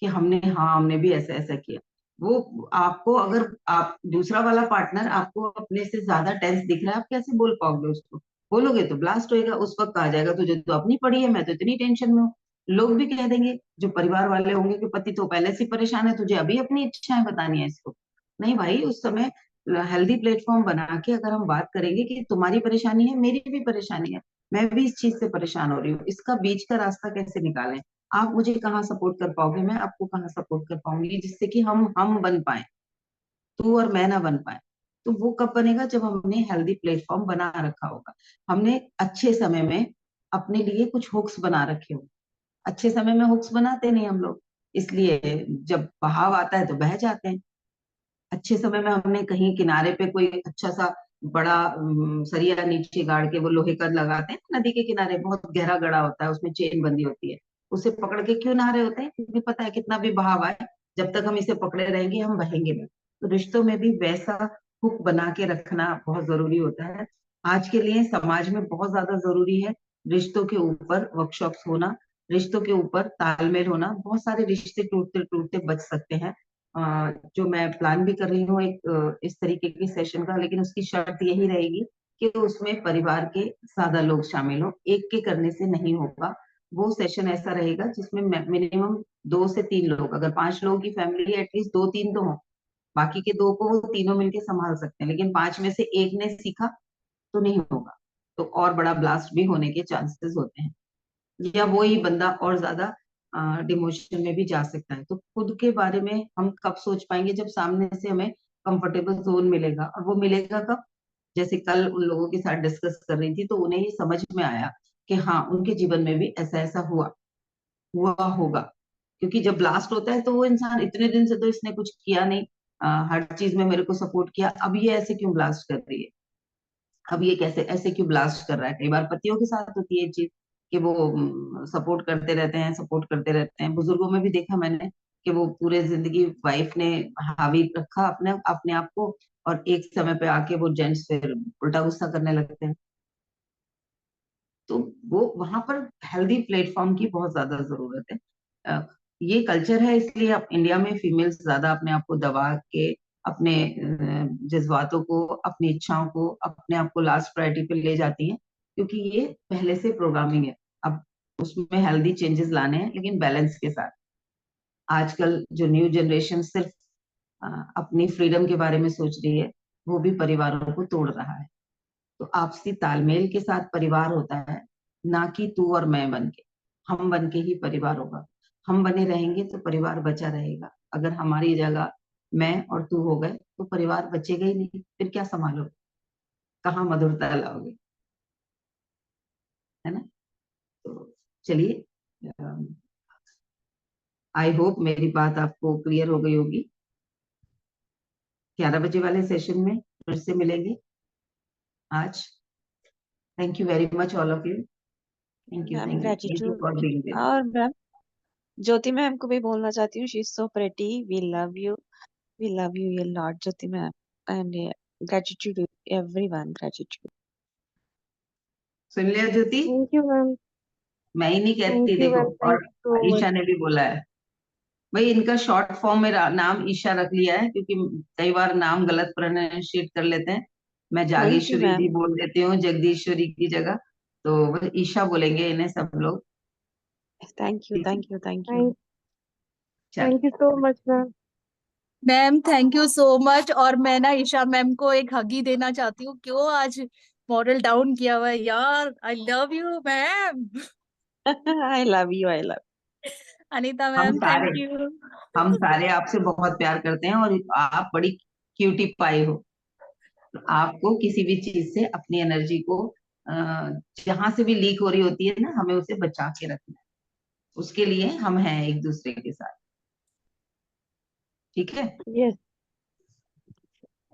कि हमने, हाँ हमने भी ऐसा ऐसा किया। वो आपको, अगर आप दूसरा वाला पार्टनर आपको अपने से ज्यादा टेंस दिख रहा है, आप कैसे बोल पाओगे उसको, बोलोगे तो ब्लास्ट होएगा, उस वक्त कहा जाएगा तुझे तो अपनी पड़ी है, मैं तो इतनी टेंशन में हूँ। लोग भी कह देंगे, जो परिवार वाले होंगे, कि पति तो पहले से परेशान है, तुझे अभी अपनी इच्छाएं बतानी है इसको। नहीं भाई, उस समय हेल्दी प्लेटफॉर्म बना के अगर हम बात करेंगे कि तुम्हारी परेशानी है, मेरी भी परेशानी है, मैं भी इस चीज से परेशान हो रही हूँ, इसका बीच का रास्ता कैसे निकालें, आप मुझे कहाँ सपोर्ट कर पाओगे, मैं आपको कहाँ सपोर्ट कर पाऊंगी, जिससे कि हम बन पाए, तू और मैं ना बन पाए। तो वो कब बनेगा, जब हमने हेल्दी प्लेटफॉर्म बना रखा होगा, हमने अच्छे समय में अपने लिए कुछ हुक्स बना रखे हो। अच्छे समय में हुक्स बनाते नहीं हम लोग, इसलिए जब बहाव आता है तो बह जाते हैं। अच्छे समय में हमने कहीं किनारे पे कोई अच्छा सा बड़ा सरिया नीचे गाड़ के, वो लोहे का लगाते हैं नदी के किनारे, बहुत गहरा गड़ा होता है, उसमें चेन बंदी होती है, उसे पकड़ के क्यों नहा रहे होते हैं, क्योंकि पता है कितना भी बहाव आए, जब तक हम इसे पकड़े रहेंगे हम बहेंगे नहीं। तो रिश्तों में भी वैसा हुक बना के रखना बहुत जरूरी होता है। आज के लिए समाज में बहुत ज्यादा जरूरी है रिश्तों के ऊपर वर्कशॉप्स होना, रिश्तों के ऊपर तालमेल होना। बहुत सारे रिश्ते टूटते टूटते बच सकते हैं। जो मैं प्लान भी कर रही हूँ एक इस तरीके की सेशन का, लेकिन उसकी शर्त यही रहेगी कि उसमें परिवार के ज्यादा लोग शामिल हो, एक के करने से नहीं होगा। वो सेशन ऐसा रहेगा जिसमें मिनिमम 2 से 3 लोग, अगर 5 लोगों की फैमिली है एटलीस्ट 2-3 तो हो, बाकी के 2 को वो तीनों मिलके संभाल सकते हैं, लेकिन 5 में से एक ने सीखा तो नहीं होगा, तो और बड़ा ब्लास्ट भी होने के चांसेस होते हैं, या वो ही बंदा और ज्यादा डिमोशन में भी जा सकता है। तो खुद के बारे में हम कब सोच पाएंगे, जब सामने से हमें कंफर्टेबल जोन मिलेगा, और वो मिलेगा कब, जैसे कल उन लोगों के साथ डिस्कस कर रही थी तो उन्हें ये समझ में आया कि हाँ उनके जीवन में भी ऐसा ऐसा हुआ हुआ होगा। क्योंकि जब ब्लास्ट होता है तो वो इंसान, इतने दिन से तो इसने कुछ किया नहीं, हर चीज में मेरे को सपोर्ट किया, अब ये ऐसे क्यों ब्लास्ट कर रही है, अब ये कैसे ऐसे क्यों ब्लास्ट कर रहा है। कई बार पतियों के साथ होती है ये चीज कि वो सपोर्ट करते रहते हैं, सपोर्ट करते रहते हैं। बुजुर्गों में भी देखा मैंने कि वो पूरे जिंदगी वाइफ ने हावी रखा अपने अपने आप को, और एक समय पे आके वो जेंट्स फिर उल्टा गुस्सा करने लगते हैं। तो वो वहां पर हेल्दी प्लेटफॉर्म की बहुत ज्यादा जरूरत है। अ, ये कल्चर है, इसलिए अब इंडिया में फीमेल्स ज्यादा अपने आप को दबा के, अपने जज्बातों को, अपनी इच्छाओं को, अपने आप को लास्ट प्रायोरिटी पे ले जाती हैं, क्योंकि ये पहले से प्रोग्रामिंग है। अब उसमें हेल्दी चेंजेस लाने हैं, लेकिन बैलेंस के साथ। आजकल जो न्यू जनरेशन सिर्फ अ, अपनी फ्रीडम के बारे में सोच रही है, वो भी परिवारों को तोड़ रहा है। तो आपसी तालमेल के साथ परिवार होता है, ना कि तू और मैं बन के। हम बन के ही परिवार होगा, हम बने रहेंगे तो परिवार बचा रहेगा। अगर हमारी जगह मैं और तू हो गए तो परिवार बचेगा ही नहीं, फिर क्या संभालोगे, कहाँ मधुरता लाओगे, है ना। तो चलिए, आई होप मेरी बात आपको क्लियर हो गई होगी। 11 बजे वाले सेशन में फिर से मिलेंगे आज। Thank you very much all of you. Thank you, ma'am thank you gratitude. For being there. और मैम ज्योति मैम को भी बोलना चाहती हूँ, she is so pretty, we love you a lot Jyoti ma'am, and gratitude everyone, gratitude. सुन लिया Jyoti, thank you ma'am. मैं ही नहीं कहती, थैंक यू देखो, मैम, थैंक और यू सो मच। ईशा ने भी बोला है। भाई इनका शॉर्ट फॉर्म में नाम ईशा रख लिया है, क्योंकि कई बार नाम गलत प्रोनाउंशिएट कर लेते हैं। मैं thank you Jageshwari ji ma'am. बोल देती हूँ जगदीश्वरी की जगह, तो बस ईशा बोलेंगे इन्हें सब लोग। थैंक यू ठीक है, thank you thank you. Thank चल। Thank you so much ma'am. Ma'am thank you so much. और मैं ना ईशा मैम को एक हगी देना चाहती हूँ। क्यों आज मॉडल डाउन किया हुआ है यार। I love you ma'am. I love you I love. Anita हम मैम सारे थैंक यू। हम सारे आपसे बहुत प्यार करते हैं, और आप बड़ी क्यूटी पाई हो। तो आपको किसी भी चीज से अपनी एनर्जी को जहां से भी लीक हो रही होती है ना, हमें उसे बचा के रखना है। उसके लिए हम हैं एक दूसरे के साथ। ठीक है, यस।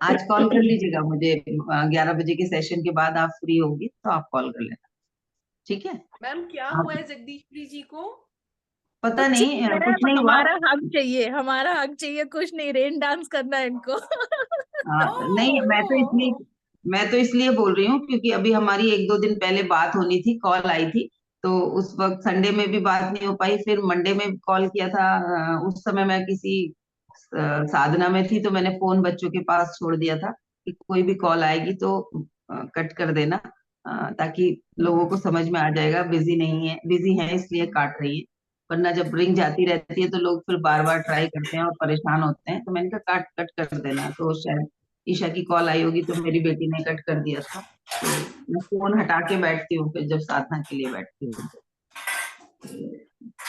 आज कॉल कर लीजिएगा मुझे, 11 बजे के सेशन के बाद आप फ्री होगी तो आप कॉल कर लेना। ठीक है। मैम क्या आप हुआ है जगदीश्वरी जी को? पता कुछ नहीं, नहीं कुछ मैम, नहीं हुआ। हमारा हक चाहिए, हमारा हक चाहिए। कुछ नहीं, रेन डांस करना है इनको। नहीं, ओह मैं तो इसलिए बोल रही हूँ क्योंकि अभी हमारी 1-2 दिन पहले बात होनी थी, कॉल आई थी। तो उस वक्त संडे में भी बात नहीं हो पाई, फिर मंडे में कॉल किया था। उस समय मैं किसी साधना में थी, तो मैंने फोन बच्चों के पास छोड़ दिया था कि कोई भी कॉल आएगी तो कट कर देना, ताकि लोगों को समझ में आ जाएगा बिजी है इसलिए काट रही है। वरना जब रिंग जाती रहती है तो लोग फिर बार बार ट्राई करते हैं और परेशान होते हैं। तो मैंने कहा काट कट कर देना। तो शायद ईशा की कॉल आई होगी तो मेरी बेटी ने कट कर दिया था। तो मैं फोन हटा के बैठती हूँ फिर जब साधना के लिए बैठती हूँ।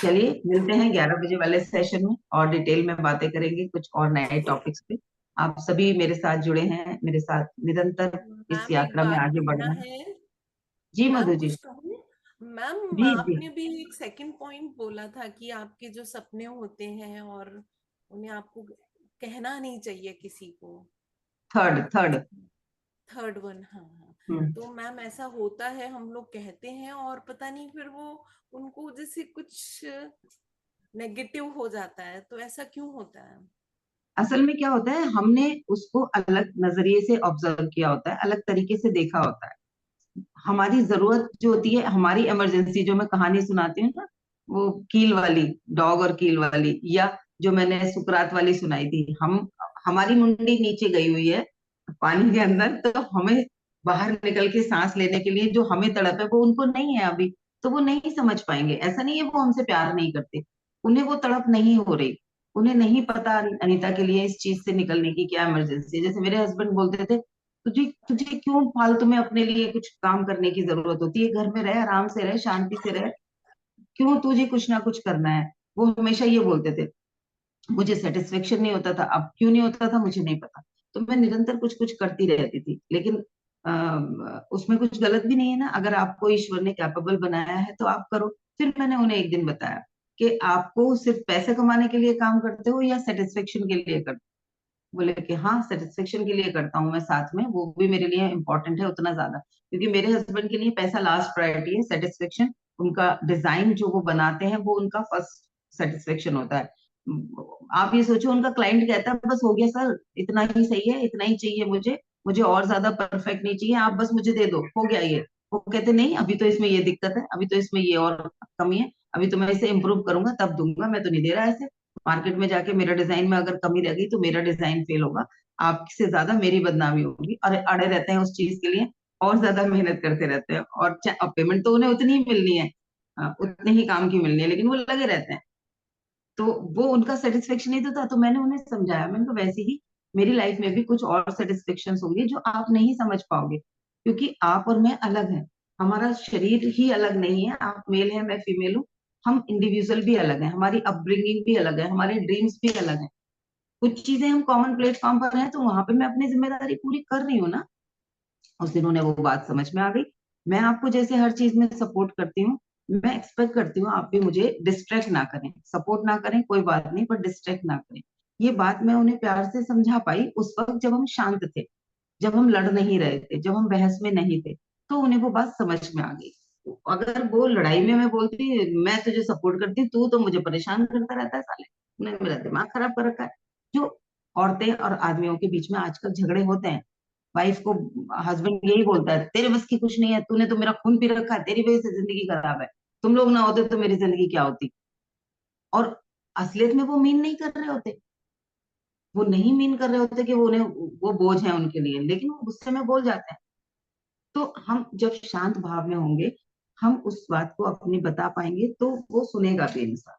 चलिए मिलते हैं 11 बजे वाले सेशन में, और डिटेल में बातें करेंगे कुछ और नए टॉपिक्स पे। आप सभी मेरे साथ जुड़े हैं, मेरे साथ निरंतर इस मैम एक यात्रा में बात आगे कहना बढ़ना है। है। जी मैम मधु जी। कुछ कहूँ? मैम जी जी। आपने भी एक सेकंड पॉइंट बोला था कि आपके जो सपने होते हैं और उन्हें आपको कहना नहीं चाहिए किसी को। थर्ड। थर्ड वन, हाँ हाँ। हम्म। तो मैम ऐसा होता है, हम लोग कहते हैं और पता नहीं फिर वो उनको जैसे कुछ नेगेटिव हो जाता है, तो ऐसा क्यों होता है? असल में क्या होता है, हमने उसको अलग नजरिए से ऑब्जर्व किया होता है, अलग तरीके से देखा होता है। हमारी जरूरत जो होती है, हमारी इमरजेंसी, जो मैं कहानी सुनाती हूँ ना, वो कील वाली, डॉग और कील वाली, या जो मैंने सुकरात वाली सुनाई थी। हमारी मुंडी नीचे गई हुई है पानी के अंदर, तो हमें बाहर निकल के सांस लेने के लिए जो हमें तड़प है वो उनको नहीं है अभी। तो वो नहीं समझ पाएंगे। ऐसा नहीं है वो हमसे प्यार नहीं करते, उन्हें वो तड़प नहीं हो रही। उन्हें नहीं पता अनीता के लिए इस चीज से निकलने की क्या इमरजेंसी है। जैसे मेरे हस्बैंड बोलते थे, तुझे तुझे क्यों फालतू में अपने लिए कुछ काम करने की जरूरत होती है, घर में रह, आराम से रह, शांति से रह, क्यों तुझे कुछ ना कुछ करना है। वो हमेशा ये बोलते थे। मुझे सेटिस्फेक्शन नहीं होता था, अब क्यों नहीं होता था मुझे नहीं पता। तो मैं निरंतर कुछ कुछ करती रहती थी, लेकिन उसमें कुछ गलत भी नहीं है ना। अगर आपको ईश्वर ने कैपेबल बनाया है तो आप करो। फिर मैंने उन्हें एक दिन बताया कि आपको सिर्फ पैसे कमाने के लिए काम करते हो या सेटिस्फेक्शन के लिए करते हो। बोले कि हाँ, सेटिस्फेक्शन के लिए करता हूँ मैं, साथ में वो भी मेरे लिए इंपॉर्टेंट है उतना ज्यादा, क्योंकि मेरे हस्बैंड के लिए पैसा लास्ट प्रायोरिटी है, सेटिस्फेक्शन, उनका डिजाइन जो वो बनाते हैं वो उनका फर्स्ट सेटिस्फेक्शन होता है। आप ये सोचो, उनका क्लाइंट कहता है बस हो गया सर, इतना ही सही है, इतना ही चाहिए मुझे, मुझे और ज्यादा परफेक्ट नहीं चाहिए, आप बस मुझे दे दो, हो गया ये। वो कहते नहीं, अभी तो इसमें ये दिक्कत है, अभी तो इसमें ये और कमी है, अभी तो मैं इसे इम्प्रूव करूंगा तब दूंगा, मैं तो नहीं दे रहा ऐसे। मार्केट में जाके मेरा डिजाइन में अगर कमी रह गई तो मेरा डिजाइन फेल होगा, आपसे ज्यादा मेरी बदनामी होगी। और अड़े रहते हैं उस चीज के लिए, और ज्यादा मेहनत करते रहते हैं, और पेमेंट तो उन्हें उतनी ही मिलनी है, उतने ही काम की मिलनी है, लेकिन वो लगे रहते हैं। तो वो उनका सेटिस्फेक्शन नहीं था। तो मैंने उन्हें समझाया, मैंने कहा वैसे ही मेरी लाइफ में भी कुछ और सेटिस्फेक्शन होंगे जो आप नहीं समझ पाओगे, क्योंकि आप और मैं अलग हैं। हमारा शरीर ही अलग नहीं है, आप मेल है मैं फीमेल हूँ, हम इंडिविजुअल भी अलग है, हमारी अपब्रिंगिंग भी अलग है, हमारे ड्रीम्स भी अलग है। कुछ चीजें हम कॉमन प्लेटफॉर्म पर हैं तो वहां पे मैं अपनी जिम्मेदारी पूरी कर रही हूँ ना। उस दिन उन्हें वो बात समझ में आ गई। मैं आपको जैसे हर चीज में सपोर्ट करती हूँ, मैं एक्सपेक्ट करती हूँ आप भी मुझे डिस्ट्रैक्ट ना करें, सपोर्ट ना करें कोई बात नहीं, पर डिस्ट्रैक्ट ना करें। ये बात मैं उन्हें प्यार से समझा पाई उस वक्त जब हम शांत थे, जब हम लड़ नहीं रहे थे, जब हम बहस में नहीं थे, तो उन्हें वो बात समझ में आ गई। अगर वो लड़ाई में मैं बोलती मैं तुझे सपोर्ट करती, तू तो मुझे परेशान करता रहता है साले, उन्हें मेरा दिमाग खराब कर रखा है। जो औरतें और आदमियों के बीच में आजकल झगड़े होते हैं, वाइफ को हस्बैंड यही बोलता है तेरे बस की कुछ नहीं है, तूने तो मेरा खून पी रखा है, तेरी वजह से जिंदगी खराब है, तुम लोग ना होते तो मेरी जिंदगी क्या होती। और असलियत में वो मीन नहीं कर रहे होते, वो नहीं मीन कर रहे होते कि वो उन्हें वो बोझ है उनके लिए, लेकिन वो गुस्से में बोल जाते हैं। तो हम जब शांत भाव में होंगे, हम उस बात को अपनी बता पाएंगे तो वो सुनेगा भी इंसान।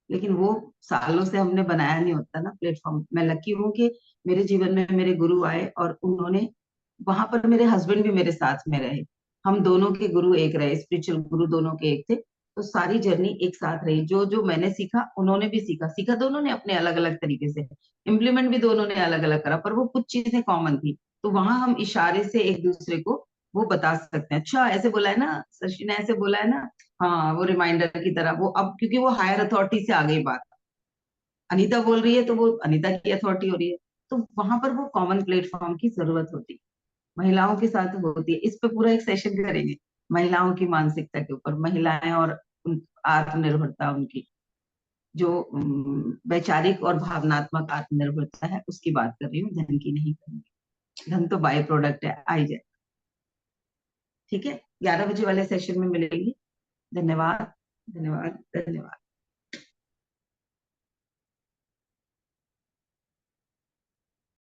लेकिन वो सालों से हमने बनाया नहीं होता ना प्लेटफॉर्म। मैं लकी हूँ कि मेरे जीवन में मेरे गुरु आए और उन्होंने, वहां पर मेरे हस्बैंड भी मेरे साथ में रहे, हम दोनों के गुरु एक रहे, स्पिरिचुअल गुरु दोनों के एक थे। तो सारी जर्नी एक साथ रही, जो जो मैंने सीखा उन्होंने भी सीखा, सीखा दोनों ने अपने अलग अलग तरीके से, इम्प्लीमेंट भी दोनों ने अलग अलग करा, पर वो कुछ चीजें कॉमन थी। तो वहां हम इशारे से एक दूसरे को वो बता सकते हैं, अच्छा ऐसे बोला है ना, शशि ने ऐसे बोला है ना, हाँ, वो रिमाइंडर की तरह। वो अब क्योंकि वो हायर अथॉरिटी से आ गई बात, अनीता बोल रही है तो वो अनीता की अथॉरिटी हो रही है, तो वहां पर वो कॉमन प्लेटफॉर्म की जरूरत होती है। महिलाओं के साथ होती है। इस पे पूरा एक सेशन करेंगे, महिलाओं की मानसिकता के ऊपर, महिलाएं और आत्मनिर्भरता उनकी, जो वैचारिक और भावनात्मक आत्मनिर्भरता है, उसकी बात कर रही हूँ, धन की नहीं करूंगी। धन तो बाय प्रोडक्ट है, आई जाए। ठीक है, 11 बजे वाले सेशन में मिलेंगे। धन्यवाद, धन्यवाद, धन्यवाद।